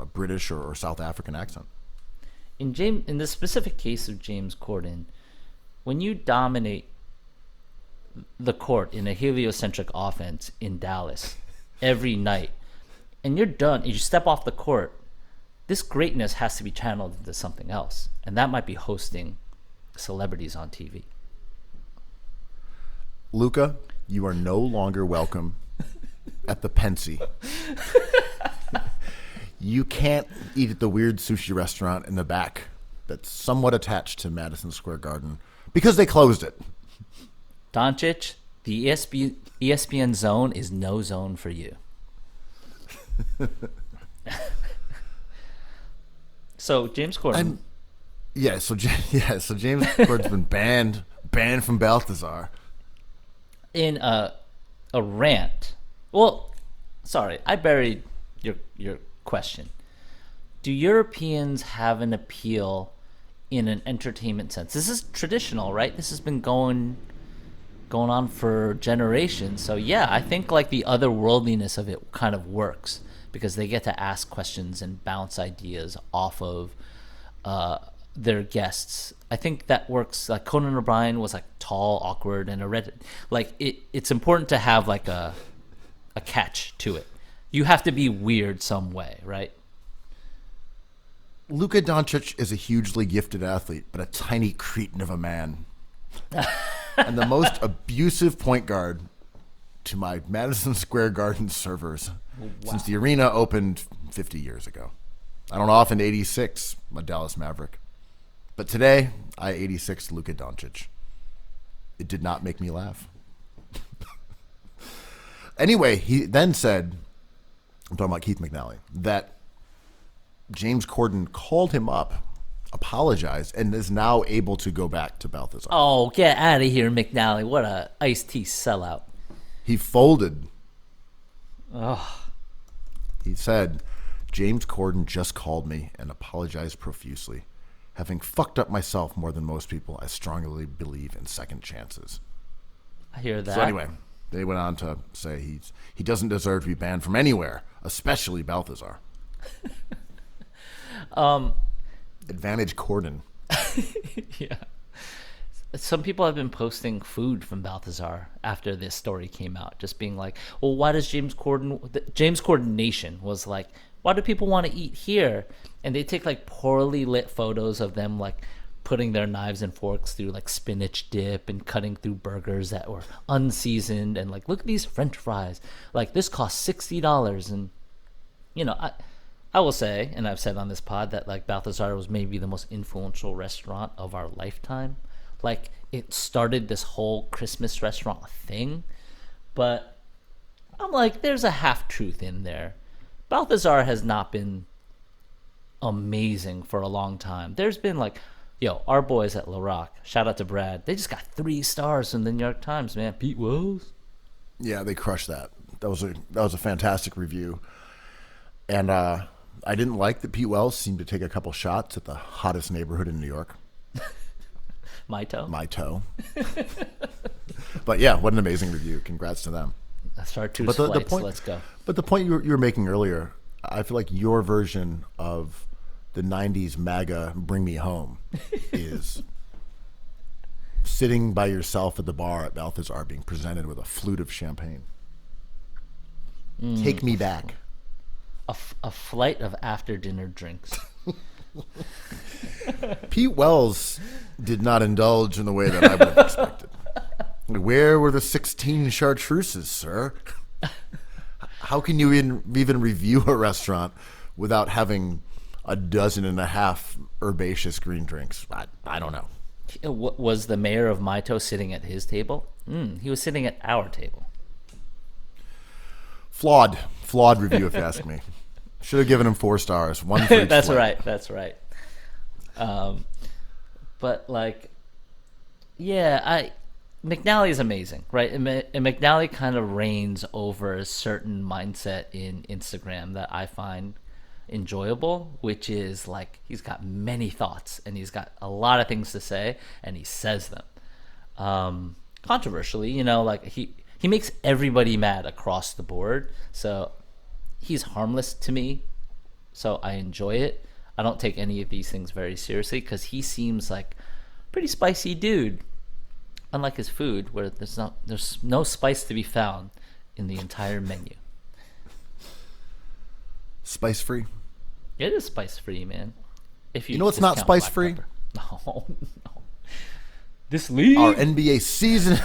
British or South African accent. In the specific case of James Corden, when you dominate the court in a heliocentric offense in Dallas every night, and you're done, and you step off the court, this greatness has to be channeled into something else, and that might be hosting celebrities on TV. Luca, you are no longer welcome at the Pensy. You can't eat at the weird sushi restaurant in the back that's somewhat attached to Madison Square Garden because they closed it. Doncic, the ESPN zone is no zone for you. So James Corden. So James Corden's been banned from Balthazar. In a rant. Well, sorry, I buried your question. Do Europeans have an appeal in an entertainment sense? This is traditional, right? This has been going on for generations. So yeah, I think like the otherworldliness of it kind of works because they get to ask questions and bounce ideas off of their guests. I think that works. Like Conan O'Brien was like tall, awkward, and it's important to have like a catch to it. You have to be weird some way, right? Luka Doncic is a hugely gifted athlete, but a tiny cretin of a man. And the most abusive point guard to my Madison Square Garden servers since the arena opened 50 years ago. I don't often 86, a Dallas Maverick. But today, I 86 Luka Doncic. It did not make me laugh. Anyway, he then said, I'm talking about Keith McNally, that James Corden called him up, apologized, and is now able to go back to Balthazar. Oh, get out of here, McNally. What a Ice-T sellout. He folded. Oh. He said, James Corden just called me and apologized profusely. Having fucked up myself more than most people, I strongly believe in second chances. I hear that. So anyway, they went on to say he doesn't deserve to be banned from anywhere, especially Balthazar. Advantage Corden. Yeah. Some people have been posting food from Balthazar after this story came out, just being like, well, why does James Corden Nation was like, why do people want to eat here? And they take like poorly lit photos of them like putting their knives and forks through like spinach dip and cutting through burgers that were unseasoned and like, look at these French fries. Like this costs $60. And, you know, I will say, and I've said on this pod, that like Balthazar was maybe the most influential restaurant of our lifetime. Like it started this whole Christmas restaurant thing, but I'm like, there's a half truth in there. Balthazar has not been amazing for a long time. There's been like, our boys at La Rock, shout out to Brad, they just got 3 stars from the New York Times, man. Pete Wells. Yeah, they crushed that. That was a fantastic review. And I didn't like that Pete Wells seemed to take a couple shots at the hottest neighborhood in New York. My toe. But yeah, what an amazing review. Congrats to them. Chartreuse flights, let's go. But the point you were making earlier, I feel like your version of the 90s MAGA Bring Me Home is sitting by yourself at the bar at Balthazar being presented with a flute of champagne. Take me back. A flight of after-dinner drinks. Pete Wells did not indulge in the way that I would have expected. Where were the 16 chartreuses, sir? How can you even review a restaurant without having 12.5 herbaceous green drinks? I don't know. Was the mayor of Mito sitting at his table? He was sitting at our table. Flawed review, if you ask me. Should have given him 4 stars. 1 for each That's flight. right. But like, yeah, McNally is amazing, right? And McNally kind of reigns over a certain mindset in Instagram that I find enjoyable, which is like he's got many thoughts and he's got a lot of things to say and he says them controversially, like he makes everybody mad across the board. So he's harmless to me, so I enjoy it. I don't take any of these things very seriously because he seems like a pretty spicy dude. unlike his food, where there's no spice to be found in the entire menu. Spice free. It is spice free, man. If You know what's not discount black spice free? pepper. No, no. This league. Our NBA season.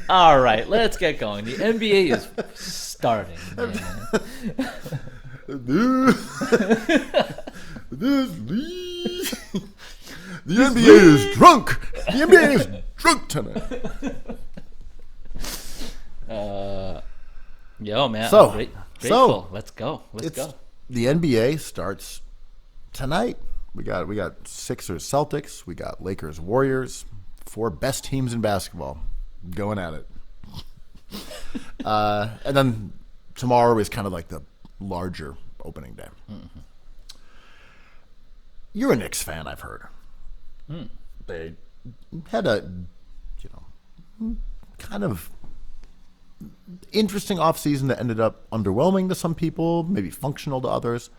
All right, let's get going. The NBA is starting, man. This league. The NBA is drunk. The NBA is drunk tonight. Yo, man. So- I'm grateful. so- Let's go. Let's go. The NBA starts tonight. We got Sixers Celtics. We got Lakers Warriors. 4 best teams in basketball going at it. And then tomorrow is kind of like the larger opening day. Mm-hmm. You're a Knicks fan, I've heard. They had a, kind of interesting offseason that ended up underwhelming to some people, maybe functional to others.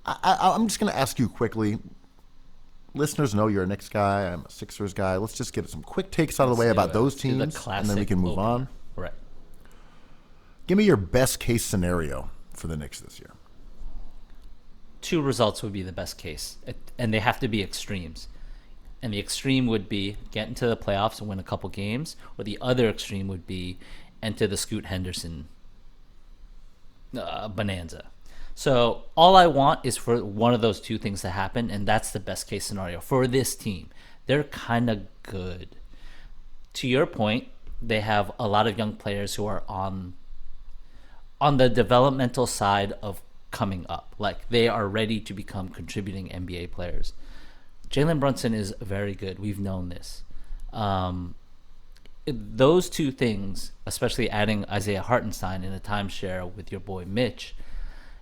I'm just going to ask you quickly. Listeners know you're a Knicks guy. I'm a Sixers guy. Let's just get some quick takes out of the way about those teams, and then we can move on. Right. Give me your best case scenario for the Knicks this year. 2 results would be the best case, and they have to be extremes. And the extreme would be get into the playoffs and win a couple games, or the other extreme would be enter the Scoot Henderson bonanza. So all I want is for one of those 2 things to happen, and that's the best case scenario for this team. They're kind of good. To your point, they have a lot of young players who are on the developmental side of coming up. Like, they are ready to become contributing NBA players. Jalen Brunson is very good. We've known this. Those 2 things, especially adding Isaiah Hartenstein in a timeshare with your boy Mitch,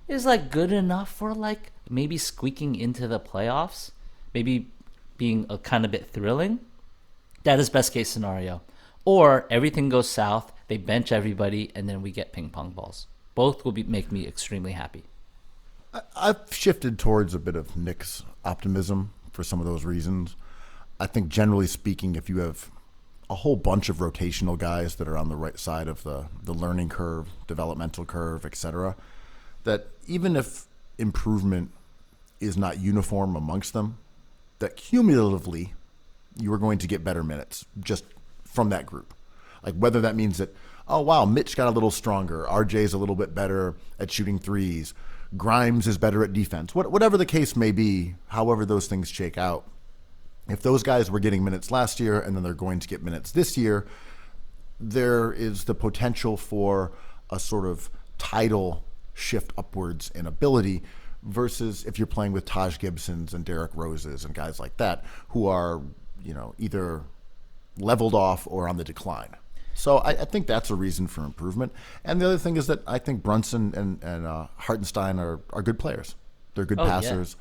is like good enough for like maybe squeaking into the playoffs, maybe being a kind of bit thrilling. That is best case scenario. Or everything goes south, they bench everybody, and then we get ping pong balls. Both will make me extremely happy. I've shifted towards a bit of Knicks optimism for some of those reasons. I think generally speaking, if you have a whole bunch of rotational guys that are on the right side of the learning curve, developmental curve, etc., that even if improvement is not uniform amongst them, that cumulatively you are going to get better minutes just from that group. Like, whether that means that, oh, wow, Mitch got a little stronger, RJ's a little bit better at shooting threes, Grimes is better at defense, whatever the case may be, however those things shake out. If those guys were getting minutes last year and then they're going to get minutes this year, there is the potential for a sort of tidal shift upwards in ability, versus if you're playing with Taj Gibsons and Derrick Roses and guys like that who are, either leveled off or on the decline. So I think that's a reason for improvement. And the other thing is that I think Brunson and Hartenstein are good players. They're good passers.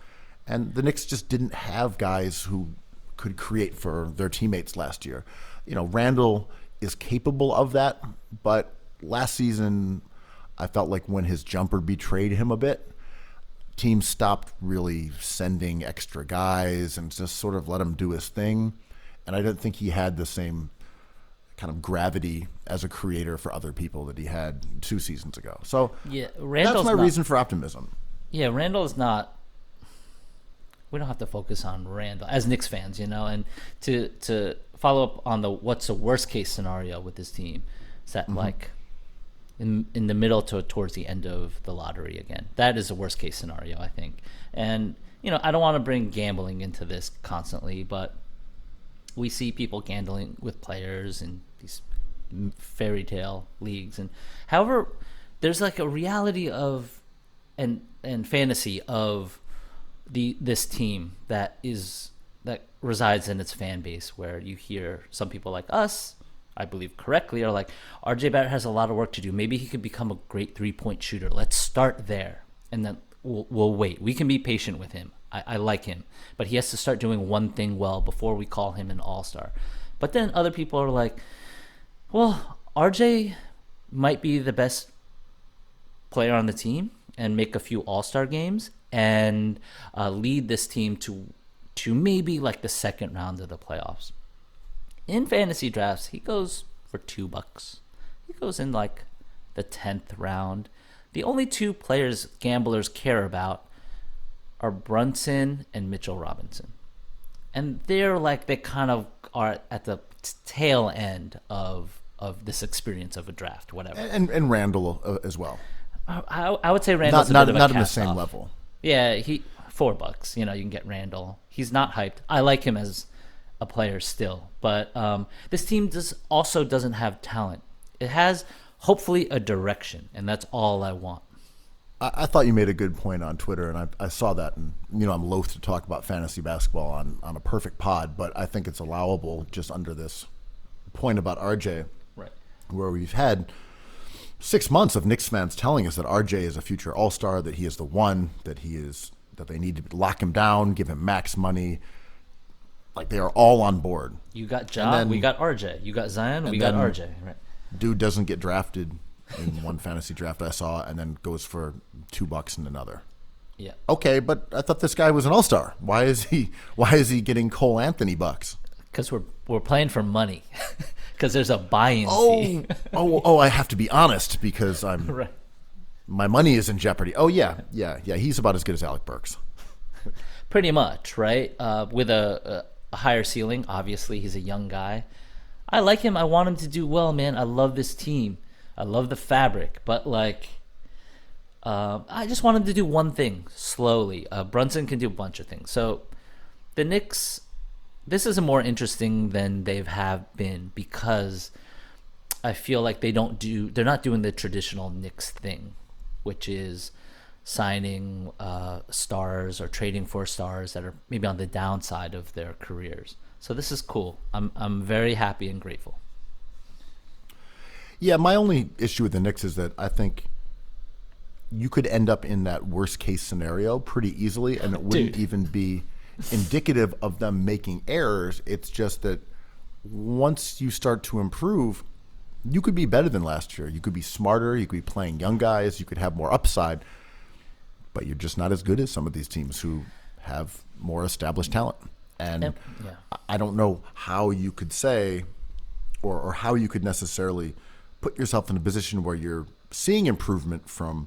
Yeah. And the Knicks just didn't have guys who could create for their teammates last year. Randall is capable of that, but last season I felt like when his jumper betrayed him a bit, teams stopped really sending extra guys and just sort of let him do his thing. And I didn't think he had the same kind of gravity as a creator for other people that he had 2 seasons ago. So yeah, that's my reason for optimism. Yeah, Randall is not. We don't have to focus on Randall as Knicks fans, and to follow up on what's the worst case scenario with this team is that like in the middle towards the end of the lottery again. That is the worst case scenario, I think. And I don't want to bring gambling into this constantly, but we see people gambling with players in these fairy tale leagues, and however, there's like a reality of and fantasy of this team that resides in its fan base, where you hear some people like us, I believe correctly, are like, RJ Barrett has a lot of work to do. Maybe he could become a great 3-point shooter. Let's start there, and then we'll wait. We can be patient with him. I like him, but he has to start doing one thing well before we call him an all-star. But then other people are like, well, RJ might be the best player on the team and make a few all-star games, and lead this team to maybe like the second round of the playoffs. In fantasy drafts, he goes for $2. He goes in like the 10th round. The only two players gamblers care about are Brunson and Mitchell Robinson. And they kind of are at the tail end of this experience of a draft, whatever. And Randall as well. I would say Randall's not in the same level. Yeah, he $4. You can get Randall. He's not hyped. I like him as a player still, but this team doesn't have talent. It has hopefully a direction, and that's all I want. I thought you made a good point on Twitter, and I saw that, and I'm loath to talk about fantasy basketball on a perfect pod, but I think it's allowable just under this point about RJ, right? Where we've had 6 months of Knicks fans telling us that RJ is a future All-Star, that he is the one, that they need to lock him down, give him max money. Like, they are all on board. You got Ja, we got RJ. You got Zion, we got RJ. Right. Dude doesn't get drafted in one fantasy draft I saw, and then goes for $2 in another. Yeah. Okay, but I thought this guy was an all-star. Why is he getting Cole Anthony bucks? Because we're playing for money. Because there's a buy-in fee. I have to be honest because right. My money is in jeopardy. Oh yeah. He's about as good as Alec Burks. Pretty much, right? With a higher ceiling. Obviously, he's a young guy. I like him. I want him to do well, man. I love this team. I love the fabric, but I just want him to do one thing slowly. Brunson can do a bunch of things. So the Knicks, this is more interesting than they've been because I feel like they're not doing the traditional Knicks thing, which is signing stars or trading for stars that are maybe on the downside of their careers. So this is cool. I'm very happy and grateful. Yeah, my only issue with the Knicks is that I think you could end up in that worst case scenario pretty easily, and it wouldn't even be indicative of them making errors. It's just that once you start to improve, you could be better than last year. You could be smarter. You could be playing young guys. You could have more upside, but you're just not as good as some of these teams who have more established talent. And I don't know how you could say or how you could necessarily put yourself in a position where you're seeing improvement from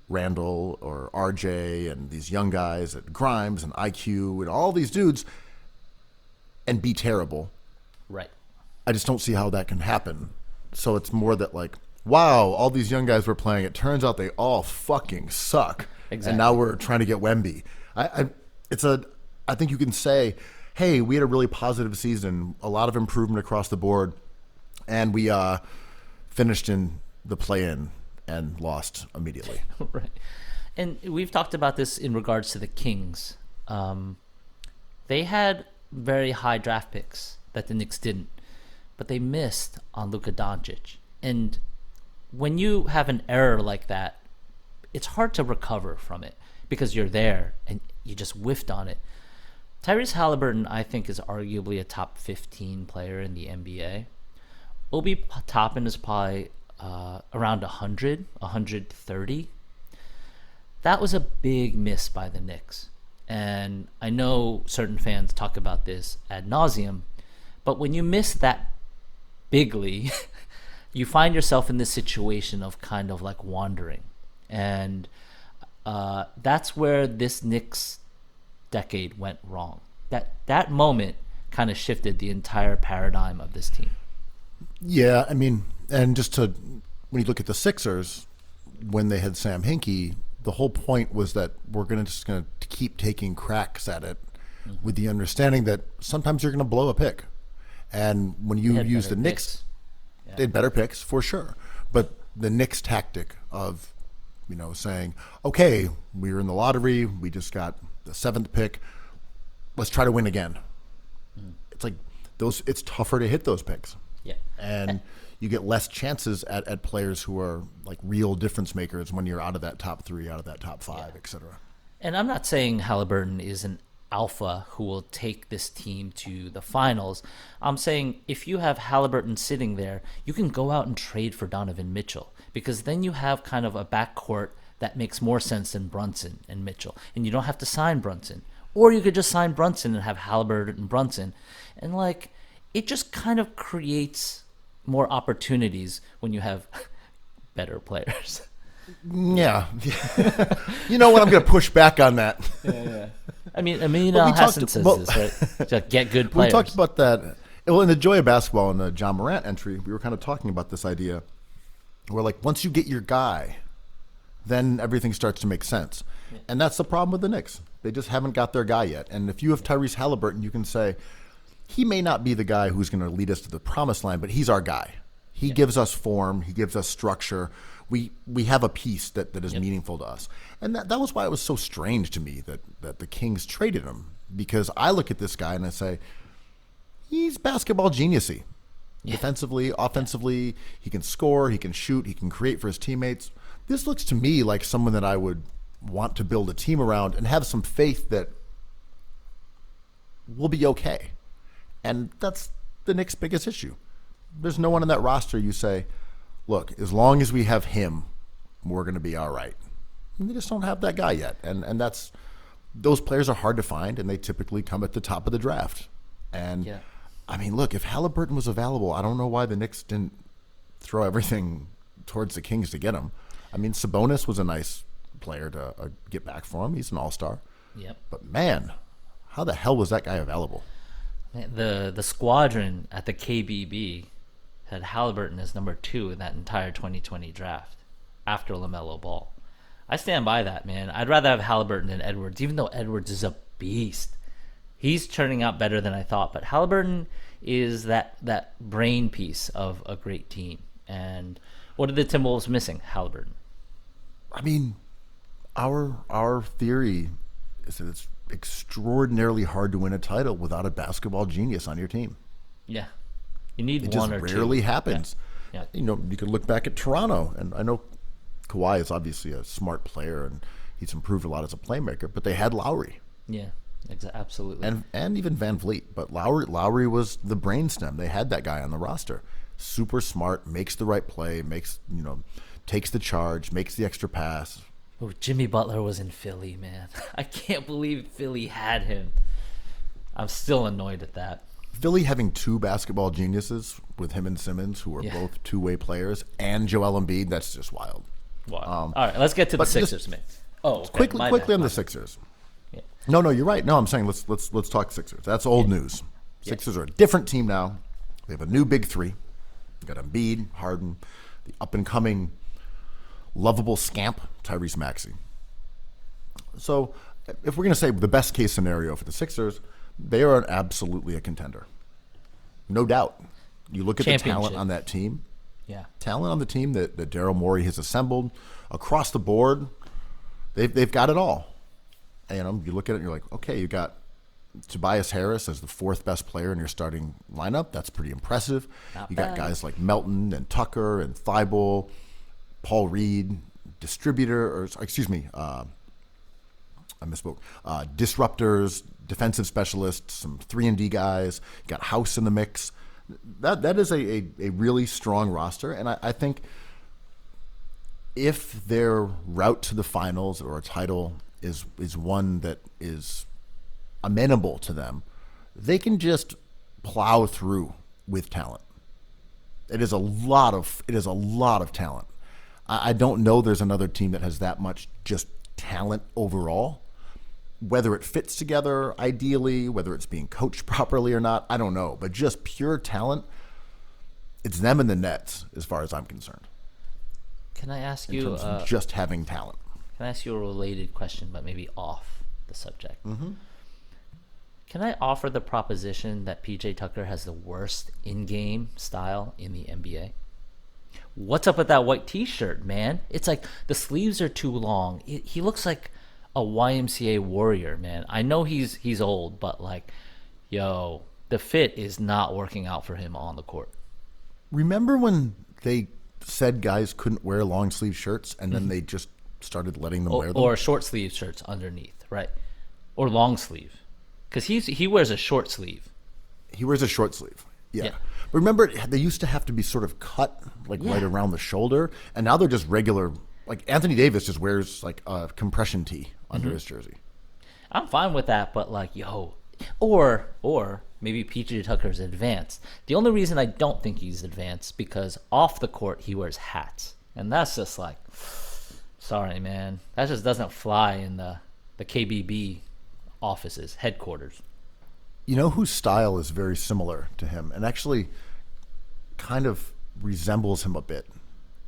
Randall or RJ and these young guys at Grimes and IQ and all these dudes and be terrible. Right. I just don't see how that can happen. So it's more that like, wow, all these young guys were playing. It turns out they all fucking suck. Exactly. And now we're trying to get Wemby. I think you can say, hey, we had a really positive season, a lot of improvement across the board, and we finished in the play-in and lost immediately. Right. And we've talked about this in regards to the Kings. They had very high draft picks that the Knicks didn't, but they missed on Luka Doncic. And when you have an error like that, it's hard to recover from it because you're there and you just whiffed on it. Tyrese Halliburton, I think, is arguably a top 15 player in the NBA. Obi Toppin is probably around 100, 130. That was a big miss by the Knicks. And I know certain fans talk about this ad nauseum, but when you miss that bigly, you find yourself in this situation of kind of like wandering. And that's where this Knicks decade went wrong. That moment kind of shifted the entire paradigm of this team. Yeah, I mean, and when you look at the Sixers, when they had Sam Hinkie, the whole point was that we're just going to keep taking cracks at it with the understanding that sometimes you're going to blow a pick. And when you use the Knicks, they had better picks for sure. But the Knicks tactic of, saying, okay, we were in the lottery, we just got the 7th pick, let's try to win again. It's like it's tougher to hit those picks. Yeah. And you get less chances at players who are like real difference makers when you're out of that top 3, out of that top 5, et cetera. And I'm not saying Halliburton is an alpha who will take this team to the finals. I'm saying if you have Halliburton sitting there, you can go out and trade for Donovan Mitchell, because then you have kind of a backcourt that makes more sense than Brunson and Mitchell. And you don't have to sign Brunson. Or you could just sign Brunson and have Halliburton and Brunson. And, like, it just kind of creates more opportunities when you have better players. Yeah. You know what? I'm going to push back on that. Yeah. I mean, Hassan says this, right? Just get good players. We talked about that. Well, in the Joy of Basketball, in the John Morant entry, we were kind of talking about this idea where, like, once you get your guy, then everything starts to make sense. Yeah. And that's the problem with the Knicks. They just haven't got their guy yet. And if you have Tyrese Halliburton, you can say, he may not be the guy who's going to lead us to the promised line, but he's our guy. He gives us form. He gives us structure. We have a piece that is meaningful to us. And that was why it was so strange to me that the Kings traded him. Because I look at this guy and I say, he's basketball genius-y. Defensively, offensively, he can score, he can shoot, he can create for his teammates. This looks to me like someone that I would want to build a team around and have some faith that we'll be okay. And that's the Knicks' biggest issue. There's no one in that roster you say, look, as long as we have him, we're going to be all right. And they just don't have that guy yet. And those players are hard to find, and they typically come at the top of the draft. And, I mean, look, if Halliburton was available, I don't know why the Knicks didn't throw everything towards the Kings to get him. I mean, Sabonis was a nice player to get back for him. He's an all-star. Yep. But, man, how the hell was that guy available? The squadron at the KBB had Halliburton as number 2 in that entire 2020 draft after LaMelo Ball. I stand by that, man. I'd rather have Halliburton than Edwards, even though Edwards is a beast. He's turning out better than I thought, but Halliburton is that brain piece of a great team. And what are the Timberwolves missing? Halliburton. I mean, our theory is that it's extraordinarily hard to win a title without a basketball genius on your team. Yeah. You need it one or two. It just rarely happens. Yeah. You know, you could look back at Toronto, and I know Kawhi is obviously a smart player, and he's improved a lot as a playmaker, but they had Lowry. Yeah, absolutely. And even Van Vliet. But Lowry was the brainstem. They had that guy on the roster. Super smart, makes the right play, takes the charge, makes the extra pass. Oh, Jimmy Butler was in Philly, man. I can't believe Philly had him. I'm still annoyed at that. Philly having 2 basketball geniuses with him and Simmons, who are both two-way players, and Joel Embiid, that's just wild. Wow. All right, let's get to the Sixers, man. Oh, okay. Quickly on the Sixers. Yeah. No, you're right. No, I'm saying let's talk Sixers. That's old news. Sixers are a different team now. They have a new big 3. They got Embiid, Harden, the up-and-coming lovable scamp, Tyrese Maxey. So if we're going to say the best case scenario for the Sixers, they are absolutely a contender. No doubt. You look at the talent on that team. Yeah. Talent on the team that Daryl Morey has assembled across the board. They've got it all. And you look at it and you're like, okay, you got Tobias Harris as the 4th best player in your starting lineup. That's pretty impressive. You got guys like Melton and Tucker and Thibault, Paul Reed, I misspoke. Disruptors, defensive specialists, some 3-and-D guys. You got House in the mix. That is a really strong roster, and I think if their route to the finals or a title is one that is amenable to them, they can just plow through with talent. It is a lot of talent. I don't know there's another team that has that much just talent overall. Whether it fits together ideally, whether it's being coached properly or not, I don't know. But just pure talent, it's them and the Nets as far as I'm concerned. Can I ask in you terms of just having talent? Can I ask you a related question, but maybe off the subject? Mm-hmm. Can I offer the proposition that PJ Tucker has the worst in-game style in the NBA? What's up with that white T-shirt, man? It's like the sleeves are too long. He looks like a YMCA warrior, man. I know he's old, but the fit is not working out for him on the court. Remember when they said guys couldn't wear long sleeve shirts, and then they just started letting them wear them? Or short sleeve shirts underneath, right? Or long sleeve, because he wears a short sleeve. He wears a short sleeve. Yeah. Remember, they used to have to be sort of cut, right around the shoulder, and now they're just regular Like Anthony Davis just wears like a compression tee under his jersey. I'm fine with that, but like, yo, or maybe PJ Tucker's advanced. The only reason I don't think he's advanced because off the court he wears hats, and that's just like, sorry, man, that just doesn't fly in the KBB offices, headquarters. You know whose style is very similar to him and actually kind of resembles him a bit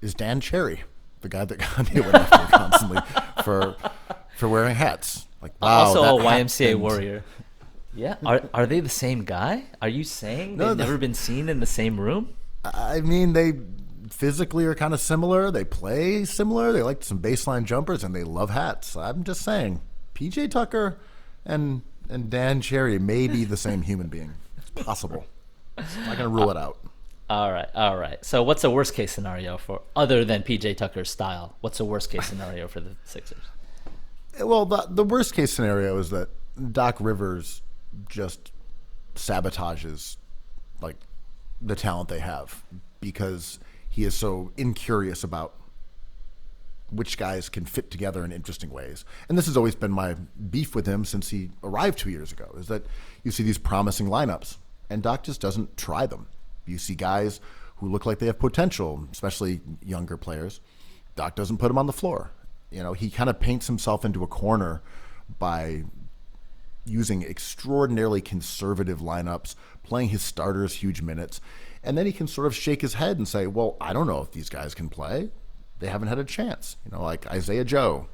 is Dan Cherry, the guy that Kanye went after constantly for wearing hats. Like, wow, also that a YMCA hat warrior. Yeah, are they the same guy? Are you saying No, they've never been seen in the same room? I mean, they physically are kind of similar. They play similar. They like some baseline jumpers, and they love hats. I'm just saying, PJ Tucker and Dan Cherry may be the same human being. It's possible. I'm not going to rule it out. All right. So what's a worst case scenario for other than PJ Tucker's style? What's a worst case scenario for the Sixers? Well, the worst case scenario is that Doc Rivers just sabotages like the talent they have because he is so incurious about which guys can fit together in interesting ways. And this has always been my beef with him since he arrived 2 years ago, is that you see these promising lineups and Doc just doesn't try them. You see guys who look like they have potential, especially younger players. Doc doesn't put them on the floor. You know, he kind of paints himself into a corner by using extraordinarily conservative lineups, playing his starters huge minutes, and then he can sort of shake his head and say, well, I don't know if these guys can play. They haven't had a chance. You know, like Isaiah Joe,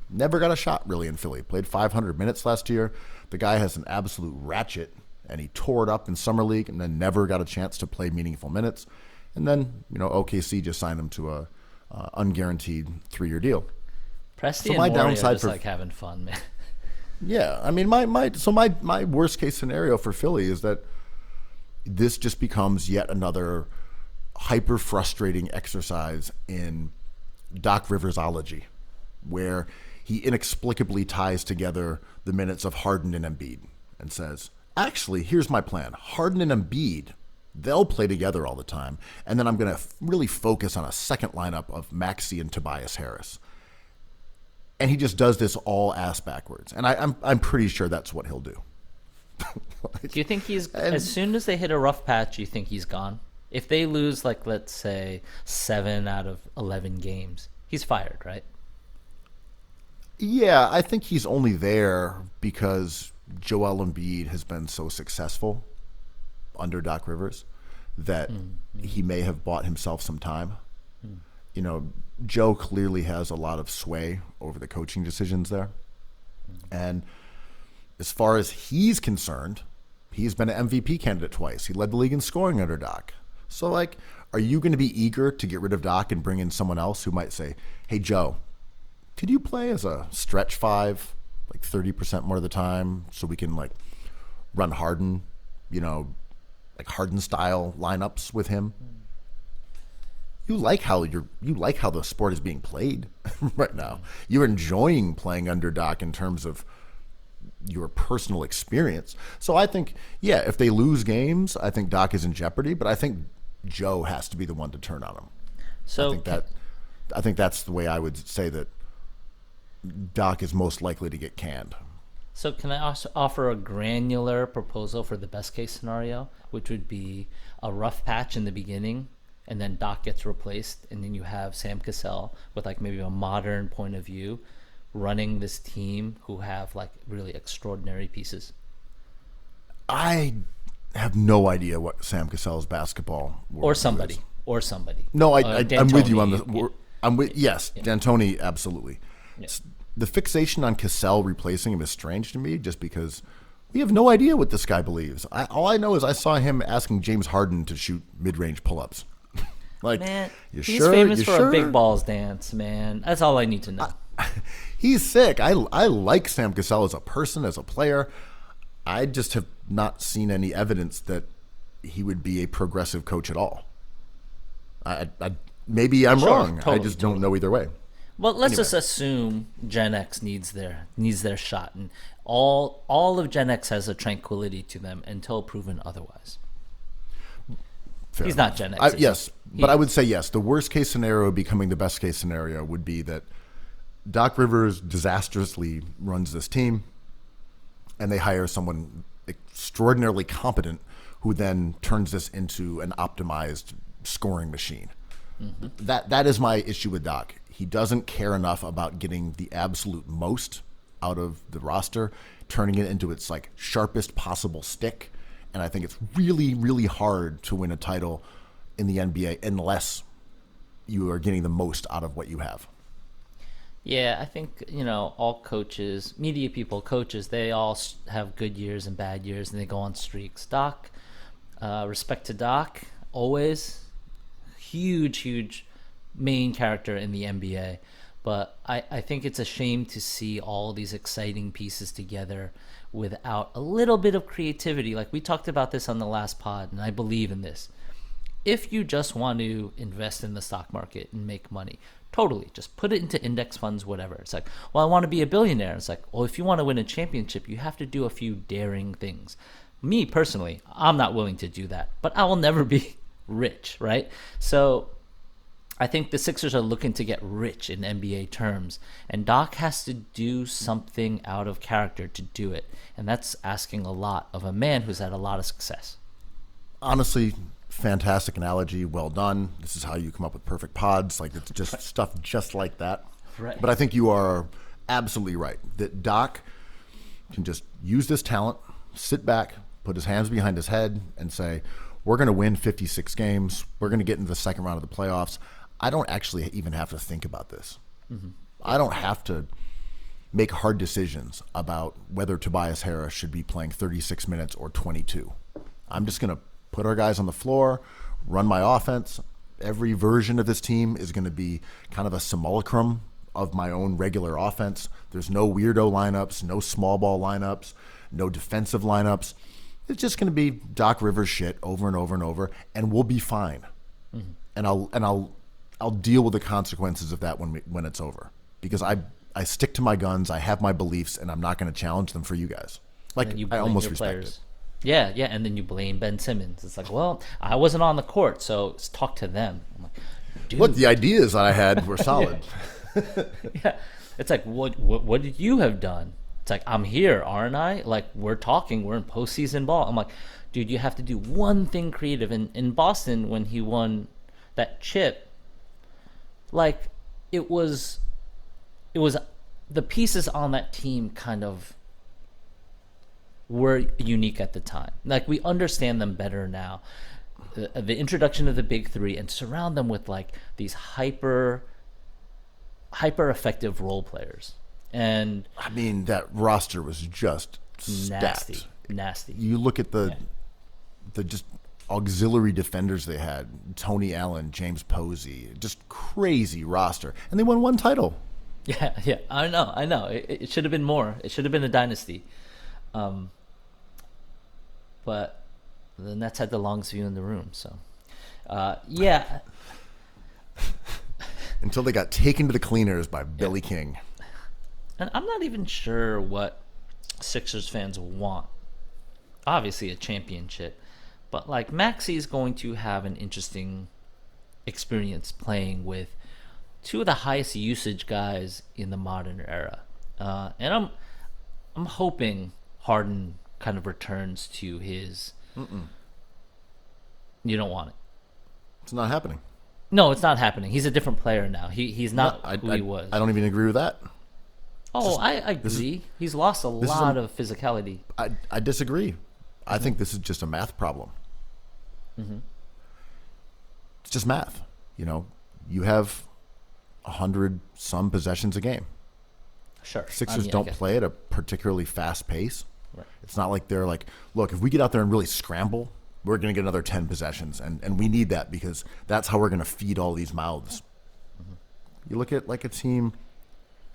never got a shot really in Philly. Played 500 minutes last year. The guy has an absolute ratchet, and he tore it up in Summer League and then never got a chance to play meaningful minutes. And then, you know, OKC just signed him to a unguaranteed 3-year deal. Presti So and my Morey are downside just for- like having fun, man. Yeah, I mean, my worst case scenario for Philly is that this just becomes yet another hyper frustrating exercise in Doc Riversology, where he inexplicably ties together the minutes of Harden and Embiid and says, actually, here's my plan. Harden and Embiid, they'll play together all the time, and then I'm going to really focus on a second lineup of Maxey and Tobias Harris. And he just does this all ass backwards. And I'm pretty sure that's what he'll do. Do you think as soon as they hit a rough patch, you think he's gone? If they lose, like, let's say 7 out of 11 games, he's fired, right? Yeah, I think he's only there because Joel Embiid has been so successful under Doc Rivers that he may have bought himself some time. You know, Joe clearly has a lot of sway over the coaching decisions there. And as far as he's concerned, he's been an MVP candidate twice. He led the league in scoring under Doc. So, like, are you going to be eager to get rid of Doc and bring in someone else who might say, hey, Joe, could you play as a stretch 5, like 30% more of the time so we can, like, run Harden, you know, like Harden-style lineups with him? You like how the sport is being played right now. You're enjoying playing under Doc in terms of your personal experience. So I think, yeah, if they lose games, I think Doc is in jeopardy. But I think Joe has to be the one to turn on him. So I think that's the way I would say that Doc is most likely to get canned. So can I also offer a granular proposal for the best case scenario, which would be a rough patch in the beginning, and then Doc gets replaced, and then you have Sam Cassell with like maybe a modern point of view running this team who have like really extraordinary pieces? I have no idea what Sam Cassell's basketball Or somebody. No, I'm with you on the. Yeah. I'm with yes, D'Antoni, absolutely. Yeah. The fixation on Cassell replacing him is strange to me, just because we have no idea what this guy believes. All I know is I saw him asking James Harden to shoot mid-range pull-ups. Like, Man, you he's sure? famous You for sure? a big balls dance, man. That's all I need to know. He's sick. I like Sam Cassell as a person, as a player. I just have not seen any evidence that he would be a progressive coach at all. Maybe I'm Sure, wrong. I totally, just don't know either way. Well, let's Anyway. just assume Gen X needs their shot, and all of Gen X has a tranquility to them until proven otherwise. Fair He's enough. not Gen X. Yes, but I would say yes. The worst case scenario becoming the best case scenario would be that Doc Rivers disastrously runs this team, and they hire someone extraordinarily competent who then turns this into an optimized scoring machine. Mm-hmm. That is my issue with Doc. He doesn't care enough about getting the absolute most out of the roster, turning it into its like sharpest possible stick. And I think it's really, really hard to win a title in the NBA unless you are getting the most out of what you have. Yeah, I think, all coaches, media people, coaches, they all have good years and bad years, and they go on streaks. Doc, respect to Doc, always huge main character in the NBA. But I think it's a shame to see all these exciting pieces together without a little bit of creativity. Like we talked about this on the last pod, and I believe in this. If you just want to invest in the stock market and make money, totally, just put it into index funds, whatever. It's like, well, I want to be a billionaire. It's like, well, if you want to win a championship, you have to do a few daring things. Me, personally, I'm not willing to do that, but I will never be rich, right? So I think the Sixers are looking to get rich in NBA terms, and Doc has to do something out of character to do it, and that's asking a lot of a man who's had a lot of success. Honestly, fantastic analogy. Well done. This is how you come up with perfect pods. Like it's just stuff just like that. Right. But I think you are absolutely right that Doc can just use this talent, sit back, put his hands behind his head, and say, we're going to win 56 games. We're going to get into the second round of the playoffs. I don't actually even have to think about this. Mm-hmm. I don't have to make hard decisions about whether Tobias Harris should be playing 36 minutes or 22. I'm just going to put our guys on the floor, run my offense. Every version of this team is going to be kind of a simulacrum of my own regular offense. There's no weirdo lineups, no small ball lineups, no defensive lineups. It's just going to be Doc Rivers shit over and over and over, and we'll be fine. Mm-hmm. And I'll deal with the consequences of that when it's over, because I stick to my guns. I have my beliefs, and I'm not going to challenge them for you guys. Like I almost respect it. Yeah, and then you blame Ben Simmons. It's like, well, I wasn't on the court, so let's talk to them. I'm like, dude. What the ideas that I had were solid. Yeah, it's like, what did you have done? It's like, I'm here, aren't I? Like, we're talking, we're in postseason ball. I'm like, dude, you have to do one thing creative. And in Boston, when he won that chip, like, it was the pieces on that team kind of were unique at the time. Like, we understand them better now. The introduction of the big three, and surround them with like these hyper effective role players. And I mean, that roster was just nasty. You look at the just auxiliary defenders they had: Tony Allen, James Posey, just crazy roster, and they won one title. Yeah, I know. It should have been more. It should have been a dynasty. But the Nets had the longest view in the room, so yeah. Until they got taken to the cleaners by Billy King. And I'm not even sure what Sixers fans want. Obviously a championship, but like Maxi's going to have an interesting experience playing with two of the highest usage guys in the modern era. And I'm hoping Harden kind of returns to his. You don't want it. It's not happening. No, it's not happening. He's a different player now. He's not who he was. I don't even agree with that. Oh, I agree. He's lost a lot of physicality. I disagree. I think this is just a math problem. Mm-hmm. It's just math. You have 100 some possessions a game. Sure. Sixers don't play at a particularly fast pace. Right. It's not like they're like, look, if we get out there and really scramble, we're going to get another 10 possessions. And we need that because that's how we're going to feed all these mouths. Mm-hmm. You look at like a team,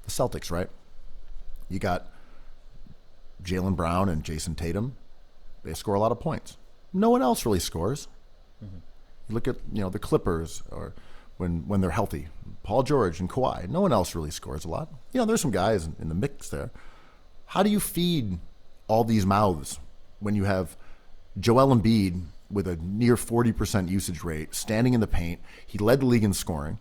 the Celtics, right? You got Jaylen Brown and Jason Tatum. They score a lot of points. No one else really scores. Mm-hmm. You look at the Clippers, or when they're healthy, Paul George and Kawhi. No one else really scores a lot. There's some guys in the mix there. How do you feed all these mouths when you have Joel Embiid with a near 40% usage rate, standing in the paint. He led the league in scoring.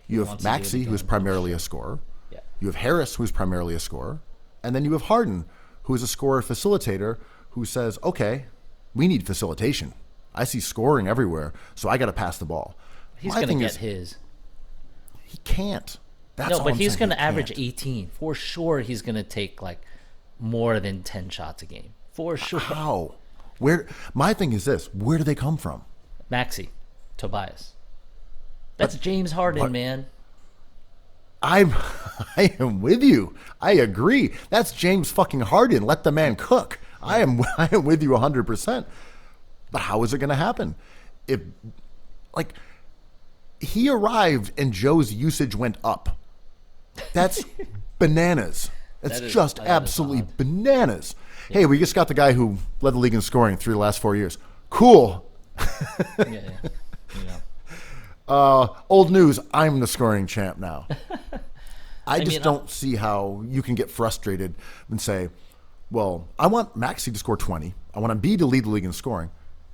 You have Maxey, who is primarily a scorer. Yeah. You have Harris, who is primarily a scorer. And then you have Harden, who is a scorer facilitator, who says, okay, we need facilitation. I see scoring everywhere, so I got to pass the ball. He's going to get his. He can't. That's No, all but I'm he's saying. going to He average can't. 18. For sure, he's going to take like more than 10 shots a game. For sure. How? My thing is this. Where do they come from? Maxey, Tobias. That's James Harden, man. I am with you. I agree. That's James fucking Harden. Let the man cook. I am with you 100%. But how is it going to happen? If, like, he arrived and Joe's usage went up. That's bananas. That's just absolutely bananas. Yeah. Hey, we just got the guy who led the league in scoring through the last 4 years. Cool. Yeah. Old news. I'm the scoring champ now. I don't see how you can get frustrated and say, well, I want Maxey to score 20. I want Embiid to lead the league in scoring.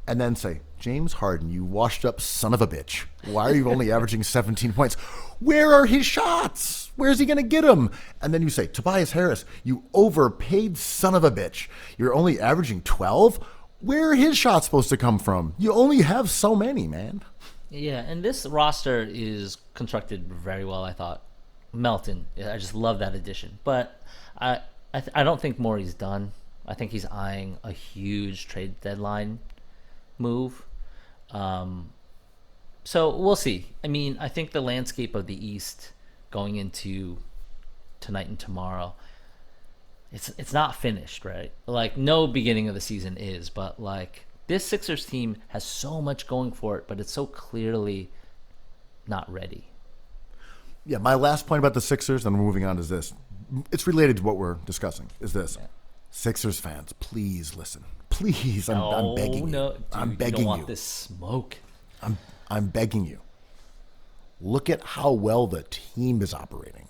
And then say, James Harden, you washed up son of a bitch. Why are you only averaging 17 points? Where are his shots? Where's he going to get them? And then you say, Tobias Harris, you overpaid son of a bitch. You're only averaging 12? Where are his shots supposed to come from? You only have so many, man. Yeah, and this roster is constructed very well, I thought. Melton, I just love that addition. But I don't think Morey's done. I think he's eyeing a huge trade deadline move. So we'll see. I mean, I think the landscape of the East going into tonight and tomorrow, it's not finished, right? Like, no beginning of the season is, but like this Sixers team has so much going for it, but it's so clearly not ready. Yeah, my last point about the Sixers, and we're moving on, is this. It's related to what we're discussing, is this. Yeah. Sixers fans, please listen. Please, I'm begging you. No, dude, I'm begging you. Don't want you. this smoke. I'm begging you. Look at how well the team is operating.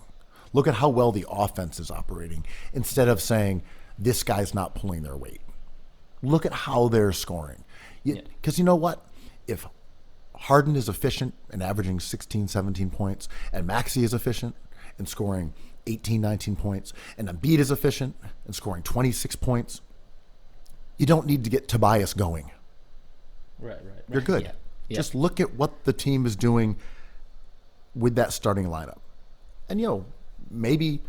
Look at how well the offense is operating instead of saying, this guy's not pulling their weight. Look at how they're scoring. Because you know what? If Harden is efficient and averaging 16, 17 points, and Maxey is efficient and scoring 18, 19 points, and Embiid is efficient and scoring 26 points, you don't need to get Tobias going. Right. You're good. Yeah. Just look at what the team is doing with that starting lineup. And, maybe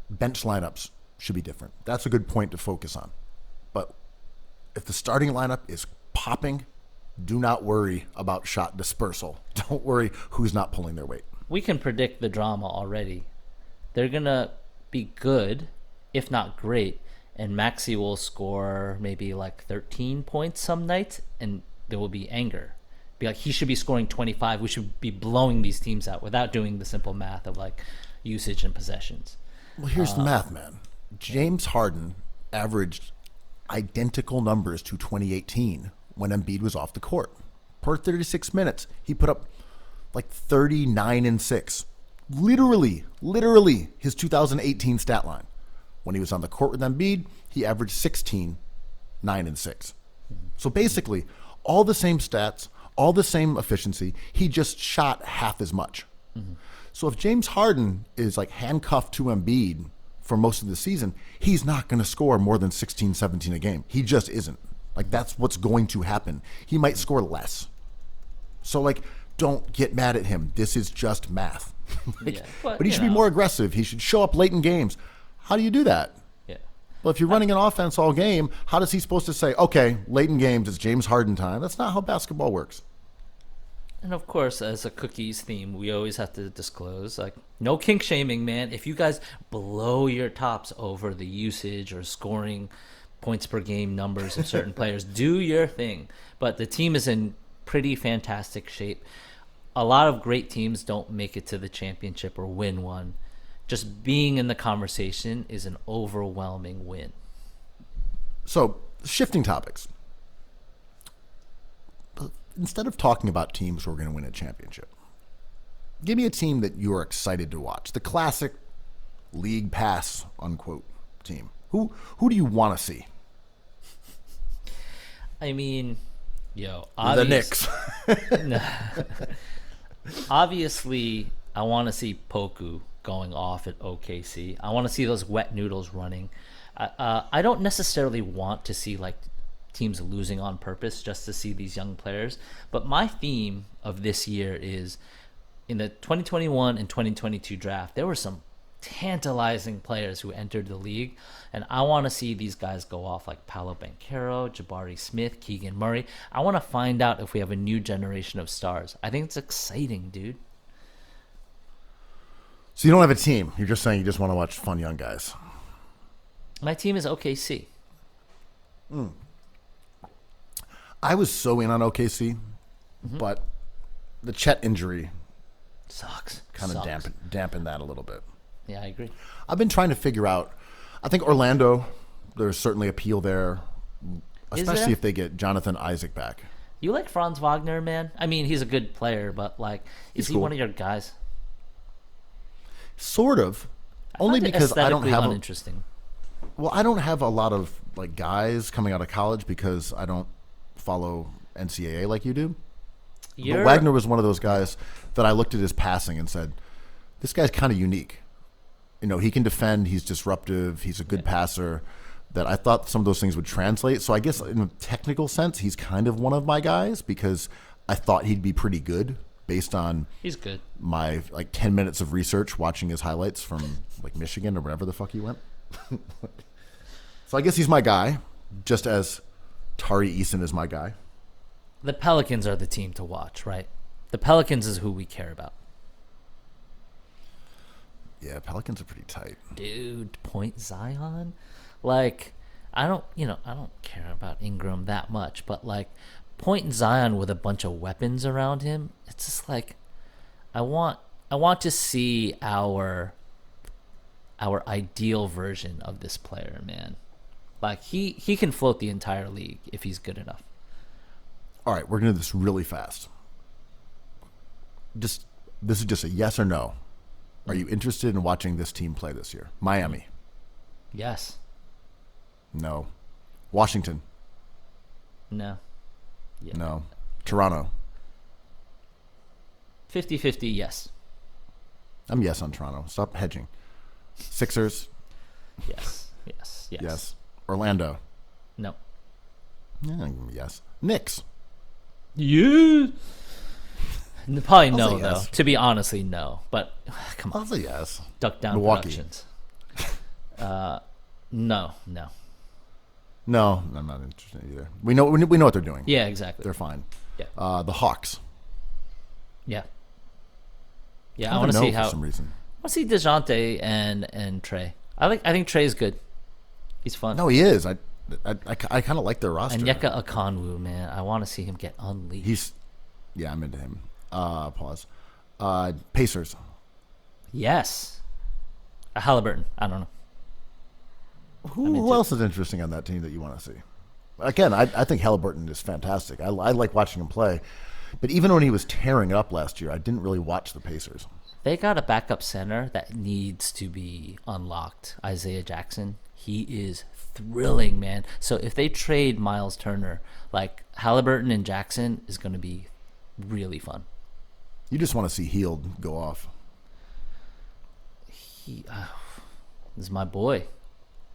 bench lineups should be different. That's a good point to focus on. But if the starting lineup is popping, do not worry about shot dispersal. Don't worry who's not pulling their weight. We can predict the drama already. They're going to be good, if not great, and Maxey will score maybe like 13 points some nights, and there will be anger. Be like, he should be scoring 25. We should be blowing these teams out without doing the simple math of like usage and possessions. Well, here's the math, man. James Harden averaged identical numbers to 2018 when Embiid was off the court. Per 36 minutes, he put up like 39 and 6. Literally his 2018 stat line. When he was on the court with Embiid, he averaged 16, 9 and 6. So basically, all the same stats, all the same efficiency. He just shot half as much. Mm-hmm. So if James Harden is like handcuffed to Embiid for most of the season, he's not going to score more than 16, 17 a game. He just isn't. Like, that's what's going to happen. He might score less. So, like, don't get mad at him. This is just math. But he should be more aggressive. He should show up late in games. How do you do that? Yeah. Well, if you're running an offense all game, how is he supposed to say, okay, late in games, it's James Harden time? That's not how basketball works. And of course, as a cookies theme, we always have to disclose, like, no kink shaming, man. If you guys blow your tops over the usage or scoring points per game numbers of certain players, do your thing. But the team is in pretty fantastic shape. A lot of great teams don't make it to the championship or win one. Just being in the conversation is an overwhelming win. So, shifting topics. Instead of talking about teams who are going to win a championship, give me a team that you are excited to watch. The classic league pass, unquote, team. Who do you want to see? I mean, Yo, The Knicks. Obviously, I want to see Poku going off at OKC. I want to see those wet noodles running. I don't necessarily want to see like teams losing on purpose just to see these young players. But my theme of this year is in the 2021 and 2022 draft, there were some tantalizing players who entered the league, and I want to see these guys go off like Paolo Banchero, Jabari Smith, Keegan Murray. I want to find out if we have a new generation of stars. I think it's exciting, dude. So you don't have a team. You're just saying you just want to watch fun young guys. My team is OKC. I was so in on OKC, but the Chet injury Sucks. kind of dampened that a little bit. Yeah, I agree. I've been trying to figure out. I think Orlando, there's certainly appeal there, especially if they get Jonathan Isaac back. You like Franz Wagner, man? I mean, he's a good player, but like, is he cool. one of your guys? Sort of, only because I don't have. Uninteresting. Well, I don't have a lot of like guys coming out of college because I don't follow NCAA like you do. But Wagner was one of those guys that I looked at his passing and said, "This guy's kind of unique. You know, he can defend. He's disruptive. He's a good passer." That I thought some of those things would translate. So I guess in a technical sense, he's kind of one of my guys because I thought he'd be pretty good based on he's good. My like 10 minutes of research watching his highlights from like Michigan or wherever the fuck he went. So I guess he's my guy, just as Tari Eason is my guy. The Pelicans are the team to watch, right? The Pelicans is who we care about. Yeah, Pelicans are pretty tight. Dude, Point Zion? Like, I don't care about Ingram that much, but like Point Zion with a bunch of weapons around him, it's just like I want to see our ideal version of this player, man. Like he can float the entire league if he's good enough. All right, we're going to do this really fast. This is just a yes or no. Are you interested in watching this team play this year? Miami. Yes. No. Washington. No. Yeah. No. Toronto. 50-50, yes. I'm yes on Toronto. Stop hedging. Sixers. Yes. Yes. Orlando. No. Yeah, yes. Knicks. Yeah. Probably I'll no, say though. yes. To be honestly, no. But come on. I'll say yes. Duck Down Milwaukee. Productions. No. No, I'm not interested either. We know what they're doing. Yeah, exactly. They're fine. Yeah. The Hawks. Yeah. Yeah, I want to see how. For some reason. I want to see DeJounte and Trey. I think Trey's good. He's fun. No, he is. I kind of like their roster. And Yeka Okonwu, man, I want to see him get unleashed. I'm into him. Pause. Pacers. Yes. Halliburton. I don't know. Who else is interesting on that team that you want to see? Again, I think Halliburton is fantastic. I like watching him play. But even when he was tearing it up last year, I didn't really watch the Pacers. They got a backup center that needs to be unlocked. Isaiah Jackson. He is thrilling, man. So if they trade Miles Turner, like Halliburton and Jackson is going to be really fun. You just want to see Hield go off. This is my boy.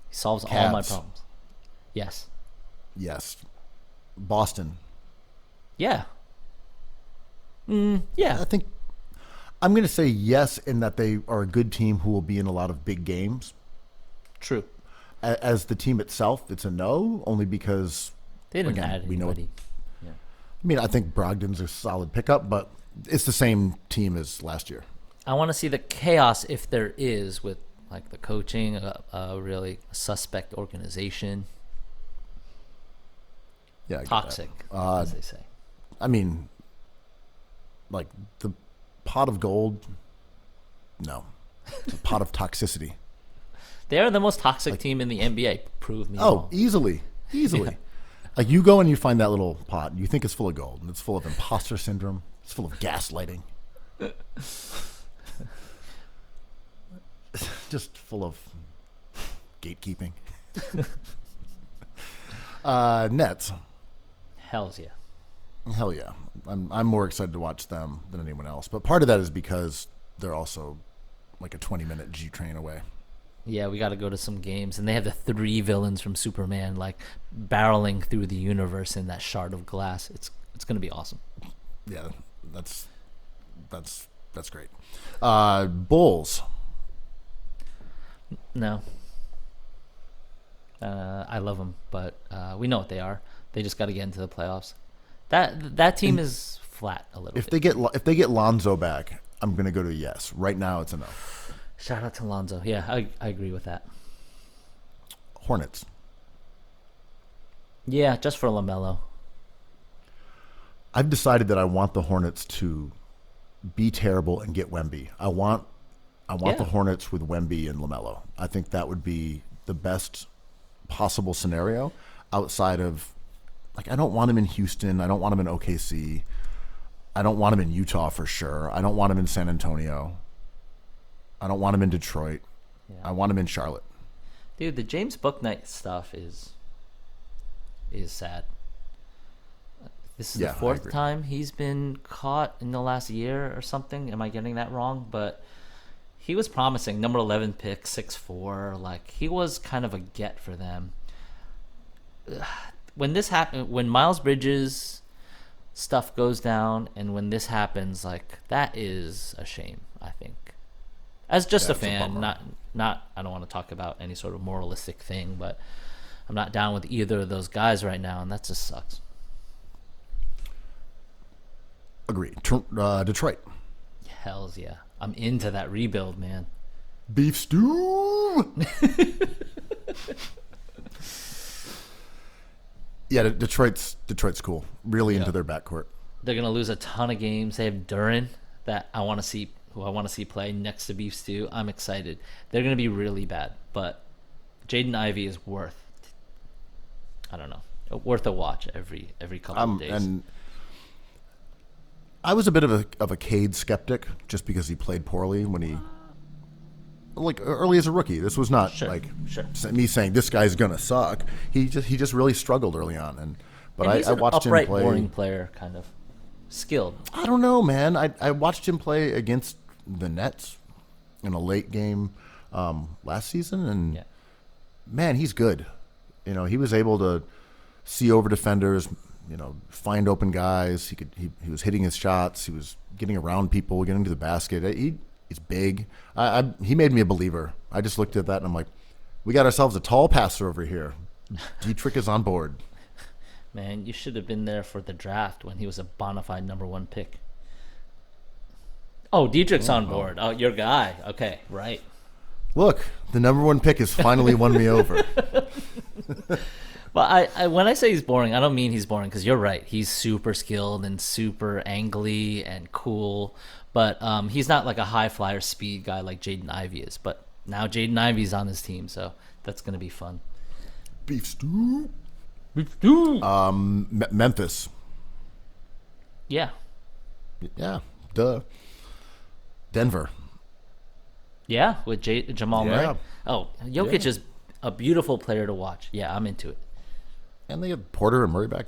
He solves all my problems. Yes. Boston. Yeah. Yeah. I think I'm going to say yes in that they are a good team who will be in a lot of big games. True. As the team itself, it's a no, only because they didn't add anybody. We know I mean, I think Brogdon's a solid pickup, but it's the same team as last year. I want to see the chaos, if there is, with like the coaching, a really suspect organization. Yeah, toxic, as they say. I mean, like the pot of gold. No, it's a pot of toxicity. They are the most toxic team in the NBA. Prove me wrong. Easily. Yeah. Like you go and you find that little pot, and you think it's full of gold, and it's full of imposter syndrome. It's full of gaslighting. Just full of gatekeeping. Nets. Hells yeah. Hell yeah. I'm more excited to watch them than anyone else. But part of that is because they're also like a 20-minute G train away. Yeah, we got to go to some games, and they have the 3 villains from Superman like barreling through the universe in that shard of glass. It's gonna be awesome. Yeah, that's great. Bulls. No, I love them, but we know what they are. They just got to get into the playoffs. That team is flat a little. If bit. they get Lonzo back, I'm gonna go to yes. Right now, it's a no. Shout out to Lonzo. Yeah, I agree with that. Hornets. Yeah, just for LaMelo. I've decided that I want the Hornets to be terrible and get Wemby. I want the Hornets with Wemby and LaMelo. I think that would be the best possible scenario outside of, like, I don't want him in Houston. I don't want him in OKC. I don't want him in Utah for sure. I don't want him in San Antonio. I don't want him in Detroit. Yeah. I want him in Charlotte. Dude, the James Bouknight stuff is sad. This is the 4th time he's been caught in the last year or something. Am I getting that wrong? But he was promising. Number 11 pick, 6'4". Like, he was kind of a get for them. When this happened, when Miles Bridges stuff goes down, and when this happens, like, that is a shame, I think. As just a fan, not I don't want to talk about any sort of moralistic thing, but I'm not down with either of those guys right now, and that just sucks. Agreed. Detroit. Hells yeah. I'm into that rebuild, man. Beef stew. Yeah, Detroit's cool. Really into their backcourt. They're gonna lose a ton of games. They have Duran that I want to see play next to Beef Stew. I'm excited. They're gonna be really bad, but Jaden Ivey is worth a watch every couple of days. And I was a bit of a Cade skeptic just because he played poorly when he, like, early as a rookie. This was not me saying this guy's gonna suck. He just really struggled early on, but I watched him play. Boring player, kind of skilled. I don't know, man. I watched him play against the Nets in a late game last season, and man, he's good. He was able to see over defenders, find open guys. He was hitting his shots. He was getting around people, getting to the basket. He's big. He made me a believer. I just looked at that and I'm like, we got ourselves a tall passer over here. Dietrich is on board. Man, you should have been there for the draft when he was a bona fide number 1 pick. Oh, Dietrich's on board. Oh, your guy. Okay, right. Look, the number 1 pick has finally won me over. But I when I say he's boring, I don't mean he's boring, because you're right. He's super skilled and super angly and cool. But he's not like a high flyer speed guy like Jaden Ivey is. But now Jaden Ivey's on his team, so that's going to be fun. Beef stew. Beef stew. Memphis. Yeah. Yeah. Duh. Denver. Yeah, with Jamal Murray. Oh, Jokic is a beautiful player to watch. Yeah, I'm into it. And they have Porter and Murray back.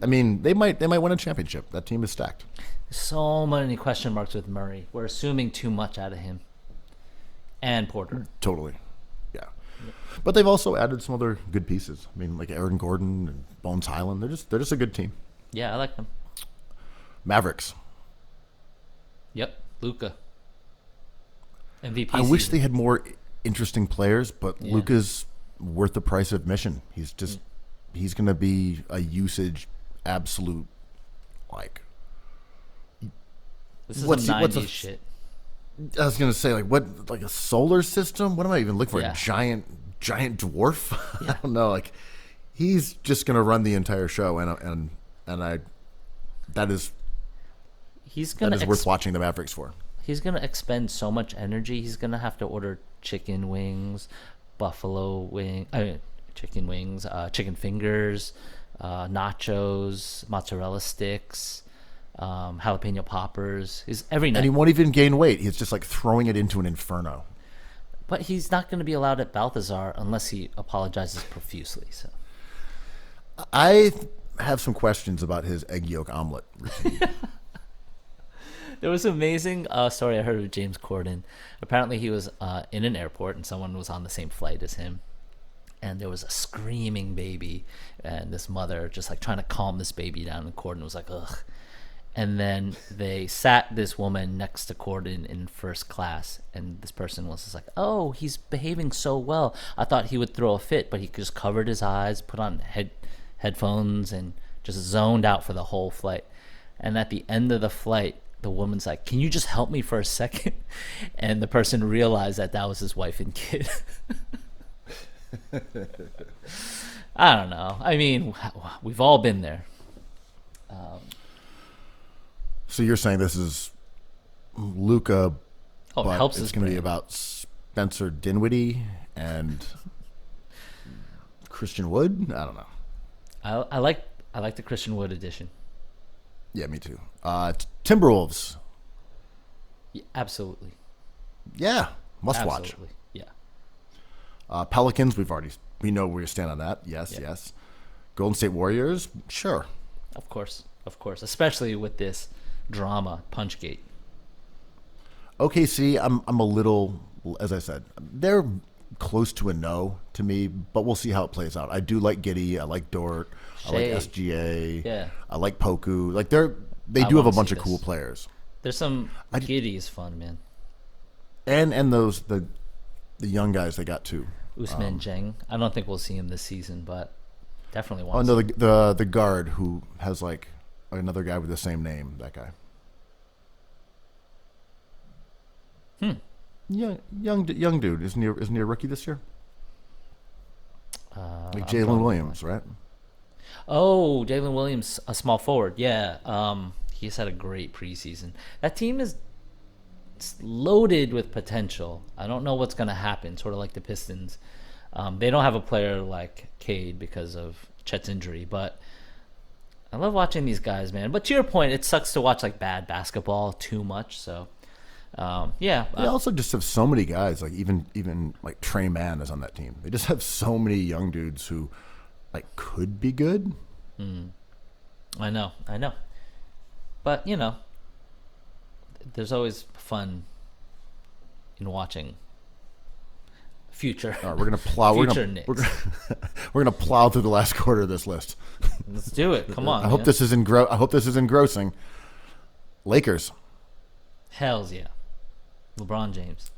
I mean, they might win a championship. That team is stacked. So many question marks with Murray. We're assuming too much out of him. And Porter. Totally. Yeah. But they've also added some other good pieces. I mean, like Aaron Gordon and Bones Highland. They're just a good team. Yeah, I like them. Mavericks. Yep. Luka. MVP. I wish they had more interesting players, but Luka's worth the price of admission. He's going to be a usage absolute, like. This is what's 90s shit. I was going to say, like a solar system? What am I even looking for? A giant dwarf? I don't know. Like, he's just going to run the entire show, and that is worth watching the Mavericks for. He's going to expend so much energy. He's going to have to order chicken wings, chicken wings, chicken fingers, nachos, mozzarella sticks, jalapeno poppers. Every night. And he won't even gain weight. He's just like throwing it into an inferno. But he's not going to be allowed at Balthazar unless he apologizes profusely. So have some questions about his egg yolk omelet routine. There was an amazing story I heard of James Corden. Apparently, he was in an airport and someone was on the same flight as him. And there was a screaming baby, and this mother just like trying to calm this baby down. And Corden was like, ugh. And then they sat this woman next to Corden in first class, and this person was just like, oh, he's behaving so well. I thought he would throw a fit, but he just covered his eyes, put on headphones, and just zoned out for the whole flight. And at the end of the flight, the woman's like, can you just help me for a second? And the person realized that was his wife and kid. I don't know. I mean, we've all been there. So you're saying this is Luca, Oh, it but helps it's his going to be brand. about Spencer Dinwiddie and Christian Wood? I don't know. I like the Christian Wood edition. Yeah, me too. Timberwolves. Yeah, absolutely. Yeah, must watch. Absolutely. Yeah. Pelicans, we know where you stand on that. Yes, Yeah. yes. Golden State Warriors, sure. Of course. Especially with this drama, Punchgate. OKC, I'm a little, as I said, they're close to a no to me, but we'll see how it plays out. I do like Giddey. I like Dort. I like Shea. SGA. Yeah. I like Poku. Like they I do have a wanna bunch see of cool this. players. There's some Giddy is fun, man. And those the young guys they got too. Usman Jeng. I don't think we'll see him this season, but definitely Oh want no, to. the guard who has like another guy with the same name. That guy. Young dude. Isn't he a rookie this year? Like Jalen Williams, right? Oh, Jalen Williams, a small forward. Yeah. He's had a great preseason. That team is loaded with potential. I don't know what's going to happen, sort of like the Pistons. They don't have a player like Cade because of Chet's injury, but I love watching these guys, man. But to your point, it sucks to watch like bad basketball too much. So, yeah. They also just have so many guys. Like even like Trey Mann is on that team. They just have so many young dudes who like could be good. I know. But, there's always fun in watching future. All right, we're gonna plow. Future Knicks. We're gonna plow through the last quarter of this list. Let's do it. Come on. I hope man. this is I hope this is engrossing. Lakers. Hells yeah. LeBron James.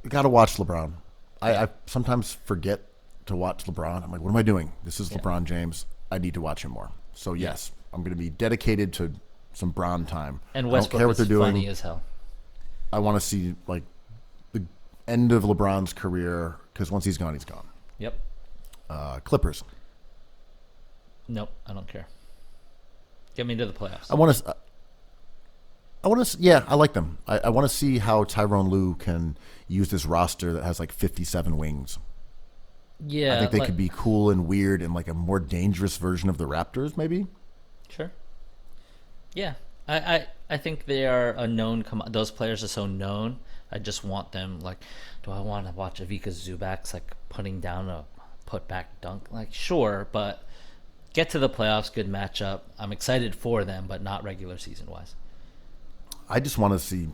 You gotta watch LeBron. I sometimes forget to watch LeBron. I'm like, what am I doing? This is LeBron James. I need to watch him more. So yes, I'm gonna be dedicated to some Bron time. And I don't Westbrook care what is they're doing. funny as hell. I want to see like the end of LeBron's career because once he's gone, he's gone. Yep. Clippers. Nope. I don't care. Get me to the playoffs. I want to. Yeah, I like them. I want to see how Tyronn Lue can use this roster that has like 57 wings. Yeah. I think they could be cool and weird and like a more dangerous version of the Raptors, maybe. Sure. Yeah. I think they are a known. Those players are so known. I just want them. Like, do I want to watch Ivica Zubac's like putting down a putback dunk? Like, sure, but get to the playoffs. Good matchup. I'm excited for them, but not regular season wise. I just want to see,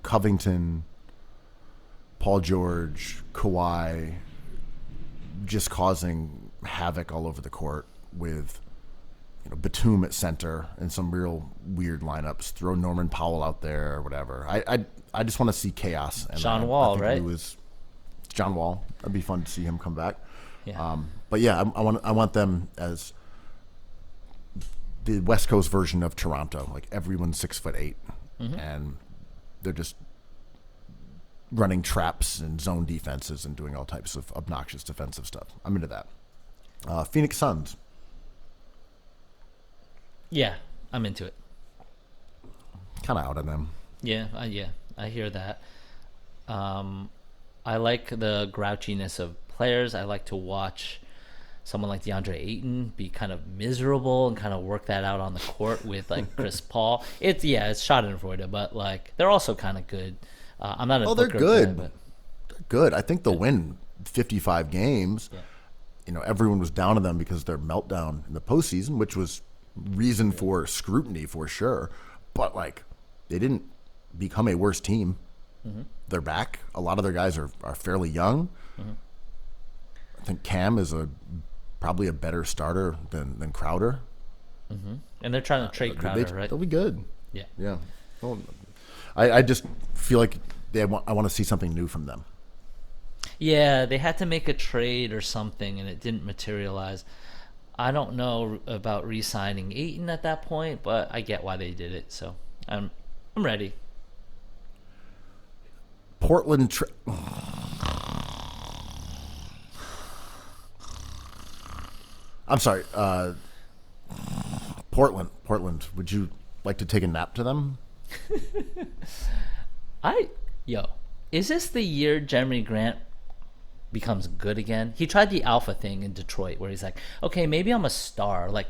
Covington, Paul George, Kawhi, just causing havoc all over the court with, Batum at center and some real weird lineups. Throw Norman Powell out there or whatever. I just want to see chaos. And John Wall, I think right? Lue is John Wall. That'd be fun to see him come back. Yeah. But yeah, I want them as the West Coast version of Toronto. Like everyone's 6'8", and they're just running traps and zone defenses and doing all types of obnoxious defensive stuff. I'm into that. Phoenix Suns. Yeah. I'm into it. Kind of out on them. Yeah. I hear that. I like the grouchiness of players. I like to watch someone like DeAndre Ayton be kind of miserable and kind of work that out on the court with like Chris Paul. It's Schadenfreude, but like they're also kind of good. I'm not a they're Booker good. guy, but They're good. I think they'll win 55 games. Yeah. everyone was down on them because of their meltdown in the postseason, which was reason for scrutiny for sure. But like, they didn't become a worse team. Mm-hmm. They're back. A lot of their guys are fairly young. Mm-hmm. I think Cam is probably a better starter than Crowder. Mm-hmm. And they're trying to trade Crowder, right? They'll be good. Yeah. Yeah. Well, I just feel like I want to see something new from them. Yeah, they had to make a trade or something, and it didn't materialize. I don't know about re-signing Ayton at that point, but I get why they did it. So I'm ready. Portland. I'm sorry. Portland. Would you like to take a nap to them? Is this the year Jeremy Grant becomes good again? He tried the alpha thing in Detroit where he's like, okay, maybe I'm a star. Like,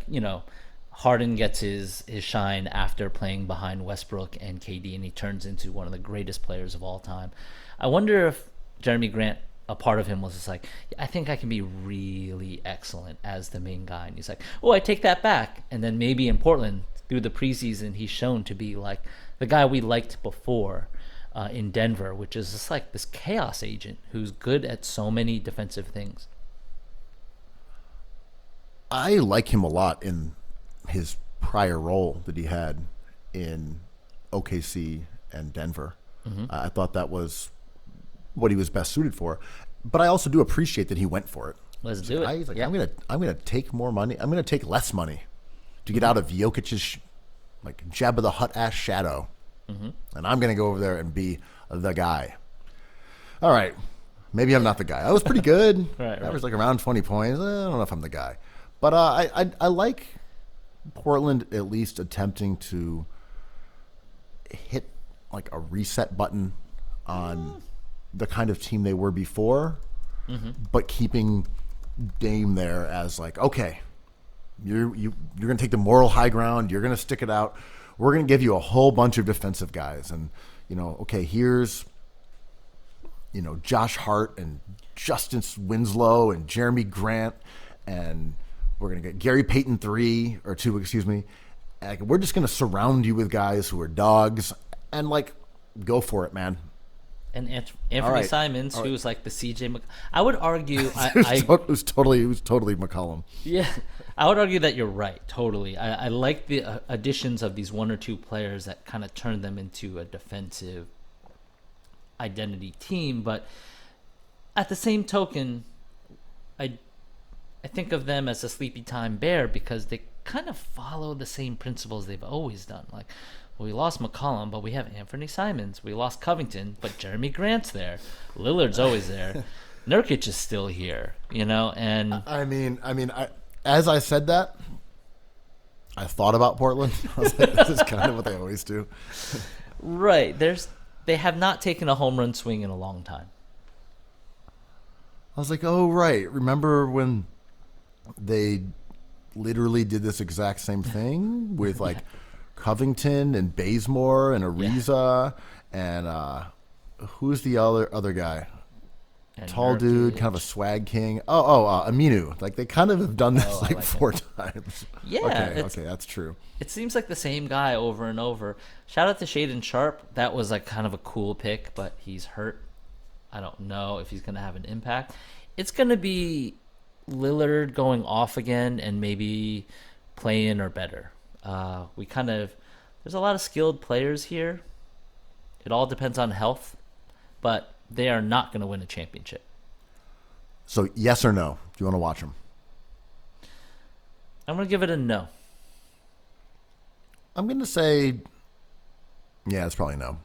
Harden gets his shine after playing behind Westbrook and KD, and he turns into one of the greatest players of all time. I wonder if Jeremy Grant, a part of him was just like, I think I can be really excellent as the main guy. And he's like, oh, I take that back. And then maybe in Portland, through the preseason, he's shown to be like the guy we liked before in Denver, which is just like this chaos agent who's good at so many defensive things. I like him a lot in his prior role that he had in OKC and Denver. Mm-hmm. I thought that was what he was best suited for, but I also do appreciate that he went for it. Let's do it. He's like, I'm gonna take more money. I'm gonna take less money to get out of Jokic's like Jabba the Hutt ass shadow, mm-hmm. and I'm gonna go over there and be the guy. All right, maybe I'm not the guy. I was pretty good. right. Averaged like around 20 points. I don't know if I'm the guy, but I like Portland at least attempting to hit like a reset button on the kind of team they were before, mm-hmm. but keeping Dame there as like, okay, you're going to take the moral high ground. You're going to stick it out. We're going to give you a whole bunch of defensive guys. And, okay, here's, Josh Hart and Justice Winslow and Jeremy Grant, and we're going to get Gary Payton 2, and we're just going to surround you with guys who are dogs and like, go for it, man. And Anthony Simons, who's like the CJ I would argue it was totally McCollum. Yeah, I would argue that you're right. Totally. I like the additions of these one or two players that kind of turn them into a defensive identity team. But at the same token, I think of them as a sleepy time bear because they kind of follow the same principles they've always done. Like, we lost McCollum, but we have Anthony Simons. We lost Covington, but Jeremy Grant's there. Lillard's always there. Nurkic is still here, and as I said that, I thought about Portland. I was like, this is kind of what they always do. Right. They have not taken a home run swing in a long time. I was like, oh, right. Remember when they literally did this exact same thing with like Covington and Bazemore and Ariza and who's the other guy? And tall Nurkic. Dude, kind of a swag king. Aminu. Like they kind of have done this like 4 times. Yeah. Okay, that's true. It seems like the same guy over and over. Shout out to Shaedon Sharp. That was like kind of a cool pick, but he's hurt. I don't know if he's going to have an impact. It's going to be Lillard going off again and maybe play-in or better. There's a lot of skilled players here. It all depends on health, but they are not going to win a championship. So yes or no? Do you want to watch them? I'm going to give it a no. I'm going to say, yeah, it's probably no.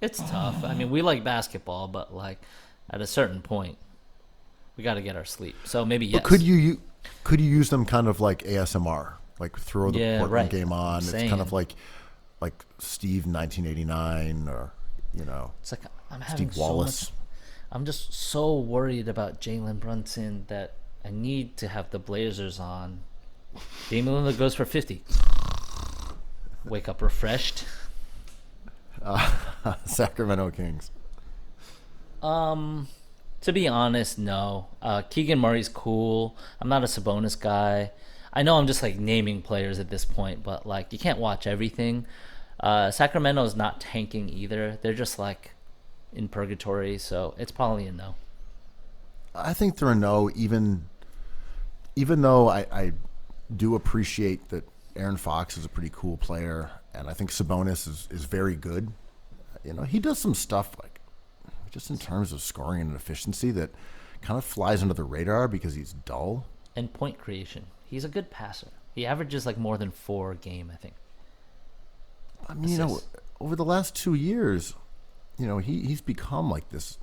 It's tough. I mean, we like basketball, but like at a certain point, we got to get our sleep. So maybe yes. But could you use them kind of like ASMR? Like throw the Portland game on. It's kind of like Steve 1989 or It's like I'm Steve having Wallace. So much. I'm just so worried about Jalen Brunson that I need to have the Blazers on. Damian Lillard goes for 50. Wake up refreshed. Sacramento Kings. To be honest, no. Keegan Murray's cool. I'm not a Sabonis guy. I know I'm just like naming players at this point, but like you can't watch everything. Sacramento's not tanking either. They're just like in purgatory, so it's probably a no. I think they're a no, even though I do appreciate that Aaron Fox is a pretty cool player, and I think Sabonis is very good. You know, he does some stuff like just in terms of scoring and efficiency that kind of flies under the radar because he's dull. And point creation. He's a good passer. He averages like more than 4 a game, I think. I mean, you know, over the last 2 years, you know, he's become like this.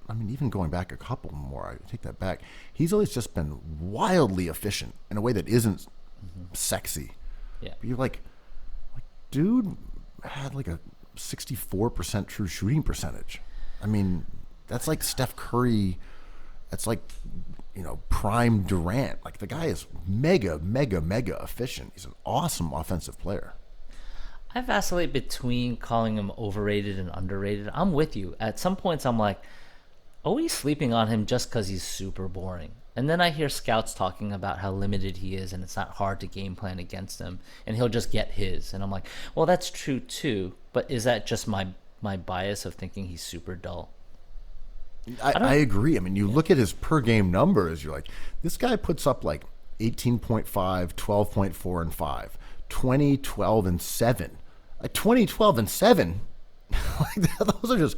I mean, even going back a couple more, I take that back. He's always just been wildly efficient in a way that isn't sexy. Yeah. But you're like, dude had like a 64% true shooting percentage. I mean, that's like Steph Curry. That's like, you know, prime Durant. Like the guy is mega efficient. He's an awesome offensive player. I vacillate between calling him overrated and underrated. I'm with you. At some points, I'm like, are we sleeping on him just because he's super boring? And then I hear scouts talking about how limited he is and it's not hard to game plan against him and he'll just get his. And I'm like, well, that's true too. But is that just my bias of thinking he's super dull? I agree. I mean, you look at his per game numbers, you're like, this guy puts up like 18.5, 12.4, and 5, 20, 12, and 7. 20, 12, and 7. Those are just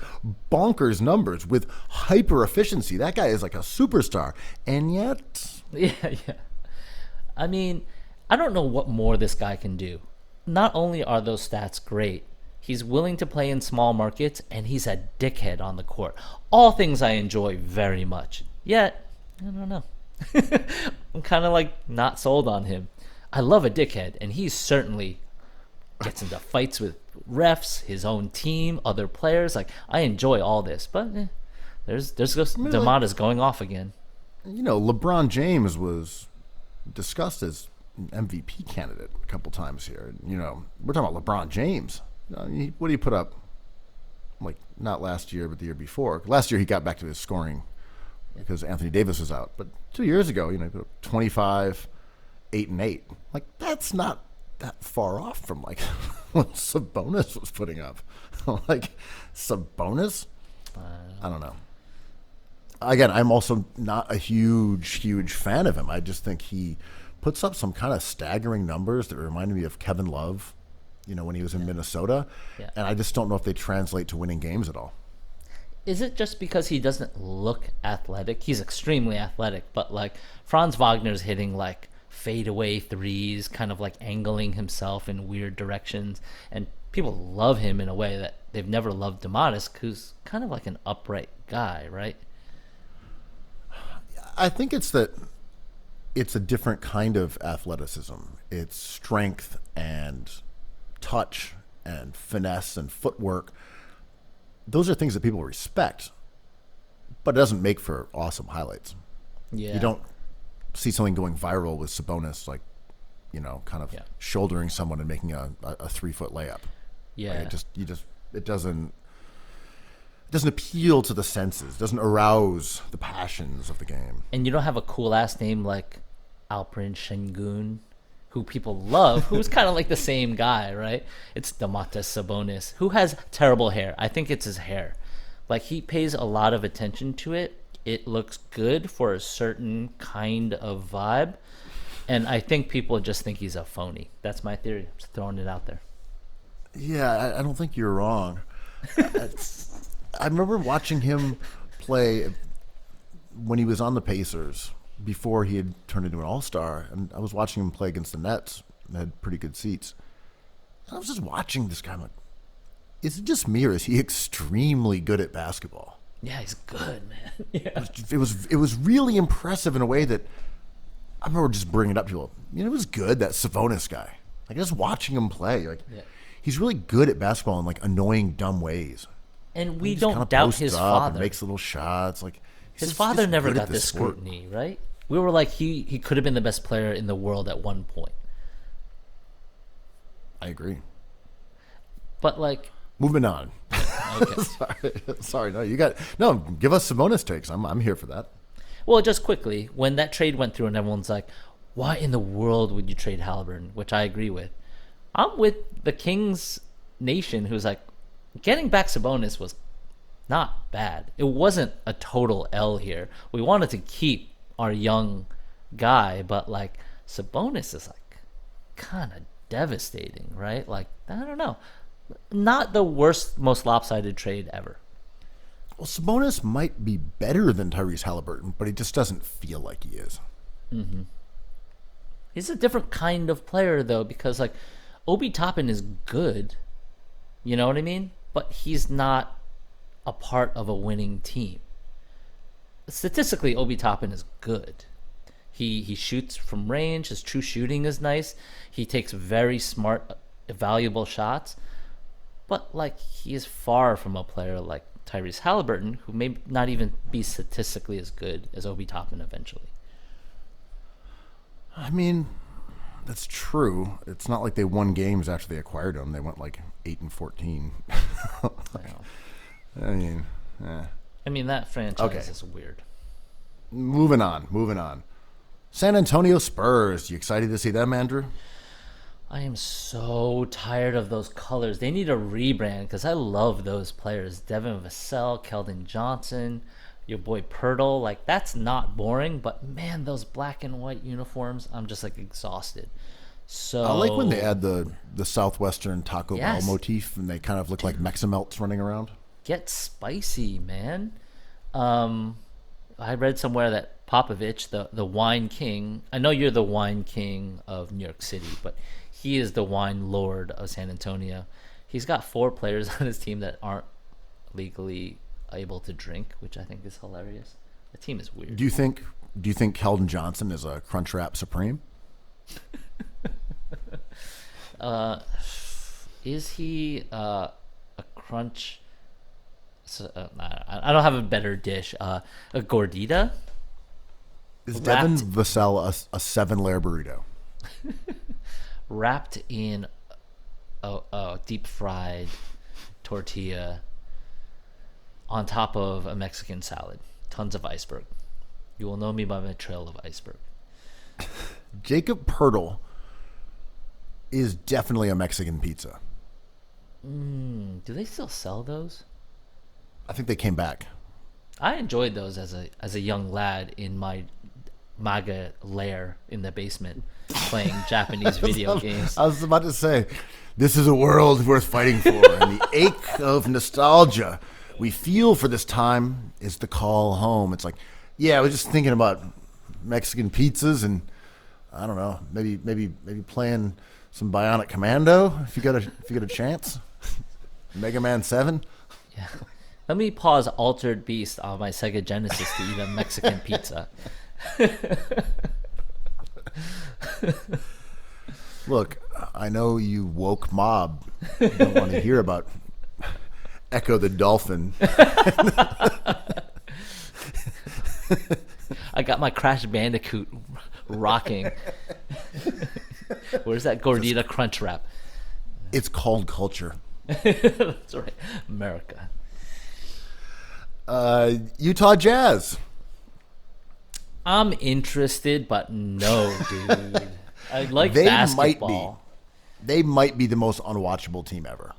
bonkers numbers with hyper efficiency. That guy is like a superstar. And yet. Yeah. I mean, I don't know what more this guy can do. Not only are those stats great, he's willing to play in small markets, and he's a dickhead on the court. All things I enjoy very much. Yet, I don't know. I'm kind of like not sold on him. I love a dickhead, and he certainly gets into fights with refs, his own team, other players. Like, I enjoy all this, but there's Damada's going off again. You know, LeBron James was discussed as an MVP candidate a couple times here. You know, we're talking about LeBron James. What do you put up? Like, not last year, but the year before. Last year he got back to his scoring because Anthony Davis was out. But 2 years ago, you know, he put up 25, 8 and 8. Like, that's not that far off from like what Sabonis was putting up. Like, Sabonis? I don't know. Again, I'm also not a huge fan of him. I just think he puts up some kind of staggering numbers that reminded me of Kevin Love, you know, when he was in Minnesota. Yeah. And I just don't know if they translate to winning games at all. Is it just because he doesn't look athletic? He's extremely athletic, but like Franz Wagner's hitting like fadeaway threes, kind of like angling himself in weird directions, and people love him in a way that they've never loved Domantas, who's kind of like an upright guy, right? I think it's that it's a different kind of athleticism. It's strength and touch and finesse and footwork. Those are things that people respect, but it doesn't make for awesome highlights. Yeah. You don't see something going viral with Sabonis, like, you know, kind of shouldering someone and making a 3-foot layup. Yeah. Like it doesn't appeal to the senses, doesn't arouse the passions of the game. And you don't have a cool ass name like Alperen Şengün, who people love, who's kind of like the same guy, right? It's Domantas Sabonis, who has terrible hair. I think it's his hair. Like, he pays a lot of attention to it. It looks good for a certain kind of vibe. And I think people just think he's a phony. That's my theory. I'm just throwing it out there. Yeah, I don't think you're wrong. I remember watching him play when he was on the Pacers before he had turned into an all-star, and I was watching him play against the Nets and had pretty good seats. And I was just watching this guy. I'm like, is it just me, or is he extremely good at basketball? Yeah, he's good, man. Yeah. It was really impressive in a way that I remember just bringing it up to people. You know, it was good, that Sabonis guy. Like, just watching him play, like, he's really good at basketball in like annoying, dumb ways. And we don't doubt his father. Makes little shots. Like, his father never got this scrutiny, right? We were like, he could have been the best player in the world at one point. I agree. But like, moving on. Okay. Sorry. No. Give us Sabonis takes. I'm here for that. Well, just quickly, when that trade went through and everyone's like, why in the world would you trade Halliburton? Which I agree with. I'm with the Kings Nation who's like, getting back Sabonis was not bad. It wasn't a total L here. We wanted to keep our young guy, but like Sabonis is like kind of devastating, right? Like, I don't know. Not the worst, most lopsided trade ever. Well, Sabonis might be better than Tyrese Halliburton, but he just doesn't feel like he is. Mm-hmm. He's a different kind of player, though, because like Obi Toppin is good. You know what I mean? But he's not a part of a winning team. Statistically, Obi Toppin is good. He shoots from range. His true shooting is nice. He takes very smart, valuable shots. But like he is far from a player like Tyrese Halliburton, who may not even be statistically as good as Obi Toppin eventually. I mean, that's true. It's not like they won games after they acquired him. They went like 8-14. I mean, that franchise is weird. Moving on. San Antonio Spurs. You excited to see them, Andrew? I am so tired of those colors. They need a rebrand because I love those players. Devin Vassell, Keldon Johnson, your boy Pirtle. Like, that's not boring, but man, those black and white uniforms, I'm just like exhausted. So I like when they add the Southwestern Taco Bell motif and they kind of look like Meximelts running around. Get spicy, man. I read somewhere that Popovich, the wine king, I know you're the wine king of New York City, but he is the wine lord of San Antonio. He's got 4 players on his team that aren't legally able to drink, which I think is hilarious. The team is weird. Do you think Keldon Johnson is a Crunchwrap Supreme? Is he a crunch? I don't have a better dish. A gordita? Is Devin Vassell a 7-layer burrito? Wrapped in a deep fried tortilla on top of a Mexican salad. Tons of iceberg. You will know me by my trail of iceberg. Jacob Pirtle is definitely a Mexican pizza. Do they still sell those? I think they came back. I enjoyed those as a young lad in my MAGA lair in the basement playing Japanese video games. I was about to say, this is a world worth fighting for, and the ache of nostalgia we feel for this time is the call home. It's like, yeah, I was just thinking about Mexican pizzas, and I don't know, maybe playing some Bionic Commando if you got a chance. Mega Man 7. Yeah. Let me pause Altered Beast on my Sega Genesis to eat a Mexican pizza. Look, I know you woke mob don't want to hear about Echo the Dolphin. I got my Crash Bandicoot rocking. Where's that Gordita Crunch Wrap? It's called culture. That's right. America. Utah Jazz. I'm interested, but no, dude. I like basketball. They might be the most unwatchable team ever.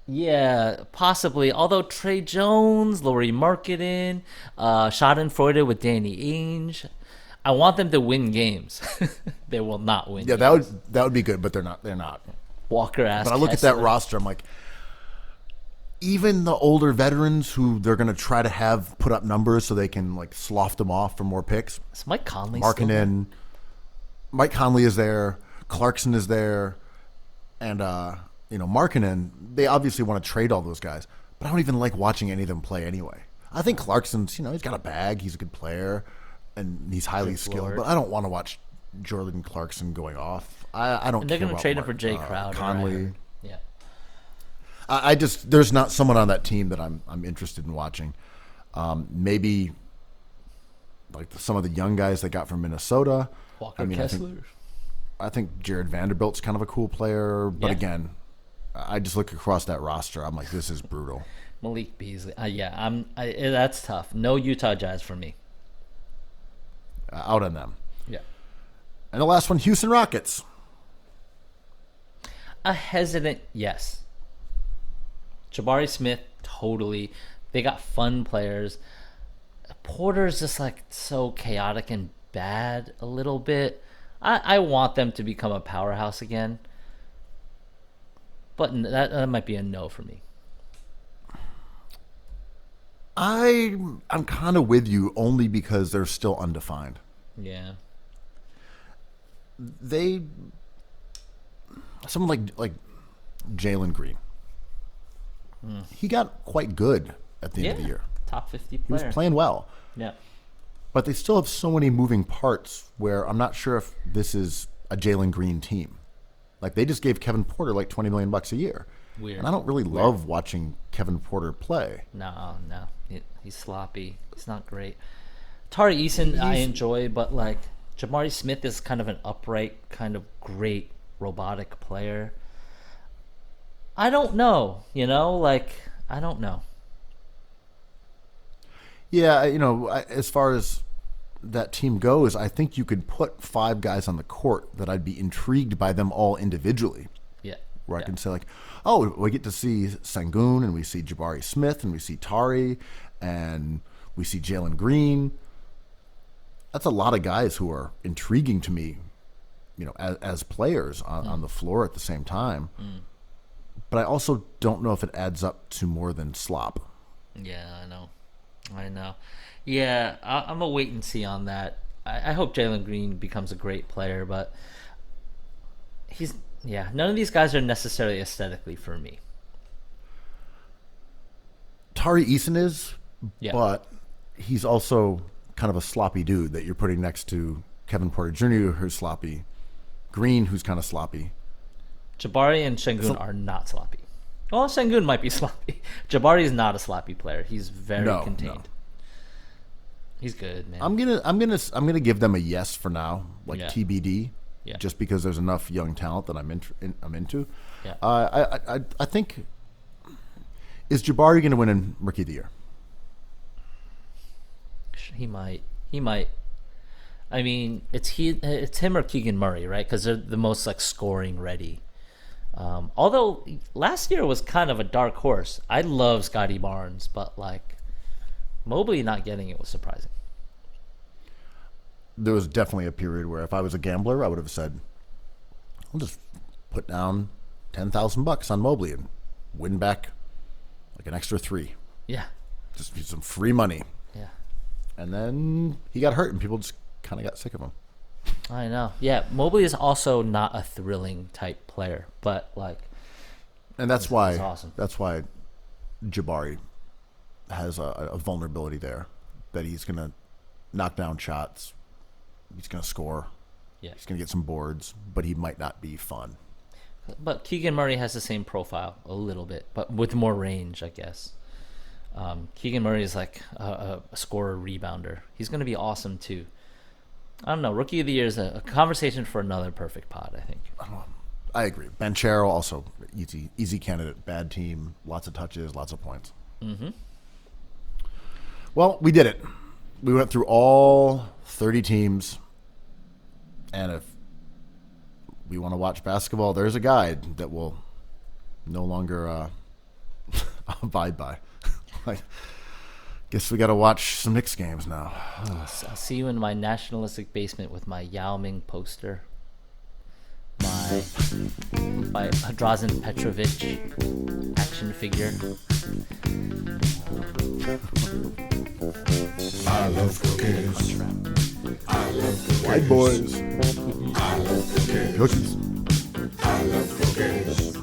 Yeah, possibly. Although Trey Jones, Lauri Markkanen, Schadenfreude with Danny Ainge, I want them to win games. They will not win. Yeah, games. that would be good, but they're not. Walker ass. But I look at that roster, I'm like, even the older veterans who they're going to try to have put up numbers so they can like slough them off for more picks. Is Mike Conley Markkanen, Mike Conley is there, Clarkson is there, and Markkanen. They obviously want to trade all those guys, but I don't even like watching any of them play anyway. I think Clarkson's, he's got a bag, he's a good player, and he's highly skilled. But I don't want to watch Jordan Clarkson going off. I don't. And they're going to trade him for Jay Crowder. Conley. Yeah. I just there's not someone on that team that I'm interested in watching. Maybe like some of the young guys they got from Minnesota. Walker Kessler. I think Jared Vanderbilt's kind of a cool player, but again, I just look across that roster. I'm like, this is brutal. Malik Beasley. That's tough. No Utah Jazz for me. Out on them. Yeah. And the last one, Houston Rockets. A hesitant yes. Jabari Smith, totally. They got fun players. Porter's just like so chaotic and bad a little bit. I want them to become a powerhouse again. But that might be a no for me. I'm kind of with you only because they're still undefined. Yeah. Someone like Jalen Green. He got quite good at the end of the year. Top 50 He player. was playing well. Yeah. But they still have so many moving parts where I'm not sure if this is a Jalen Green team. Like, they just gave Kevin Porter like $20 million a year. Weird. And I don't really love watching Kevin Porter play. No. He's sloppy. He's not great. Tari Eason, I enjoy, but like Jabari Smith is kind of an upright, kind of great robotic player. I don't know, I don't know. Yeah, as far as that team goes, I think you could put 5 guys on the court that I'd be intrigued by them all individually. Yeah. Where I can say like, oh, we get to see Sengun and we see Jabari Smith and we see Tari and we see Jalen Green. That's a lot of guys who are intriguing to me, as players on the floor at the same time. But I also don't know if it adds up to more than slop. Yeah, I know. Yeah, I'm a wait and see on that. I hope Jalen Green becomes a great player, but none of these guys are necessarily aesthetically for me. Tari Eason is, Yeah. but he's also kind of a sloppy dude that you're putting next to Kevin Porter Jr., who's sloppy, Green, who's kind of sloppy. Jabari and Sengun are not sloppy. Well, Sengun might be sloppy. Jabari is not a sloppy player. He's very contained. No. He's good, man. I'm gonna give them a yes for now, like TBD, just because there's enough young talent that I'm into. Yeah. I think, is Jabari going to win in Rookie of the Year? He might. I mean, it's him or Keegan Murray, right? Because they're the most like scoring ready. Although last year was kind of a dark horse. I love Scotty Barnes, but like Mobley not getting it was surprising. There was definitely a period where if I was a gambler, I would have said, I'll just put down $10,000 on Mobley and win back like an extra 3. Yeah. Just some free money. Yeah. And then he got hurt and people just kind of got sick of him. I know. Yeah, Mobley is also not a thrilling type player, but like, and that's why awesome. That's why Jabari has a vulnerability there, that he's gonna knock down shots, he's gonna score, he's gonna get some boards, but he might not be fun. But Keegan Murray has the same profile a little bit, but with more range, I guess. Keegan Murray is like a scorer rebounder. He's gonna be awesome too. I don't know. Rookie of the Year is a conversation for another perfect pod, I think. I agree. Banchero, also easy candidate. Bad team, lots of touches, lots of points. Mm-hmm. Well, we did it. We went through all 30 teams. And if we want to watch basketball, there's a guide that will no longer abide by. Like, guess we got to watch some Knicks games now. I'll see you in my nationalistic basement with my Yao Ming poster, my Drazen Petrovic action figure. I love cookies. I love cookies. White boys. I love cookies. Cookies. I love cookies.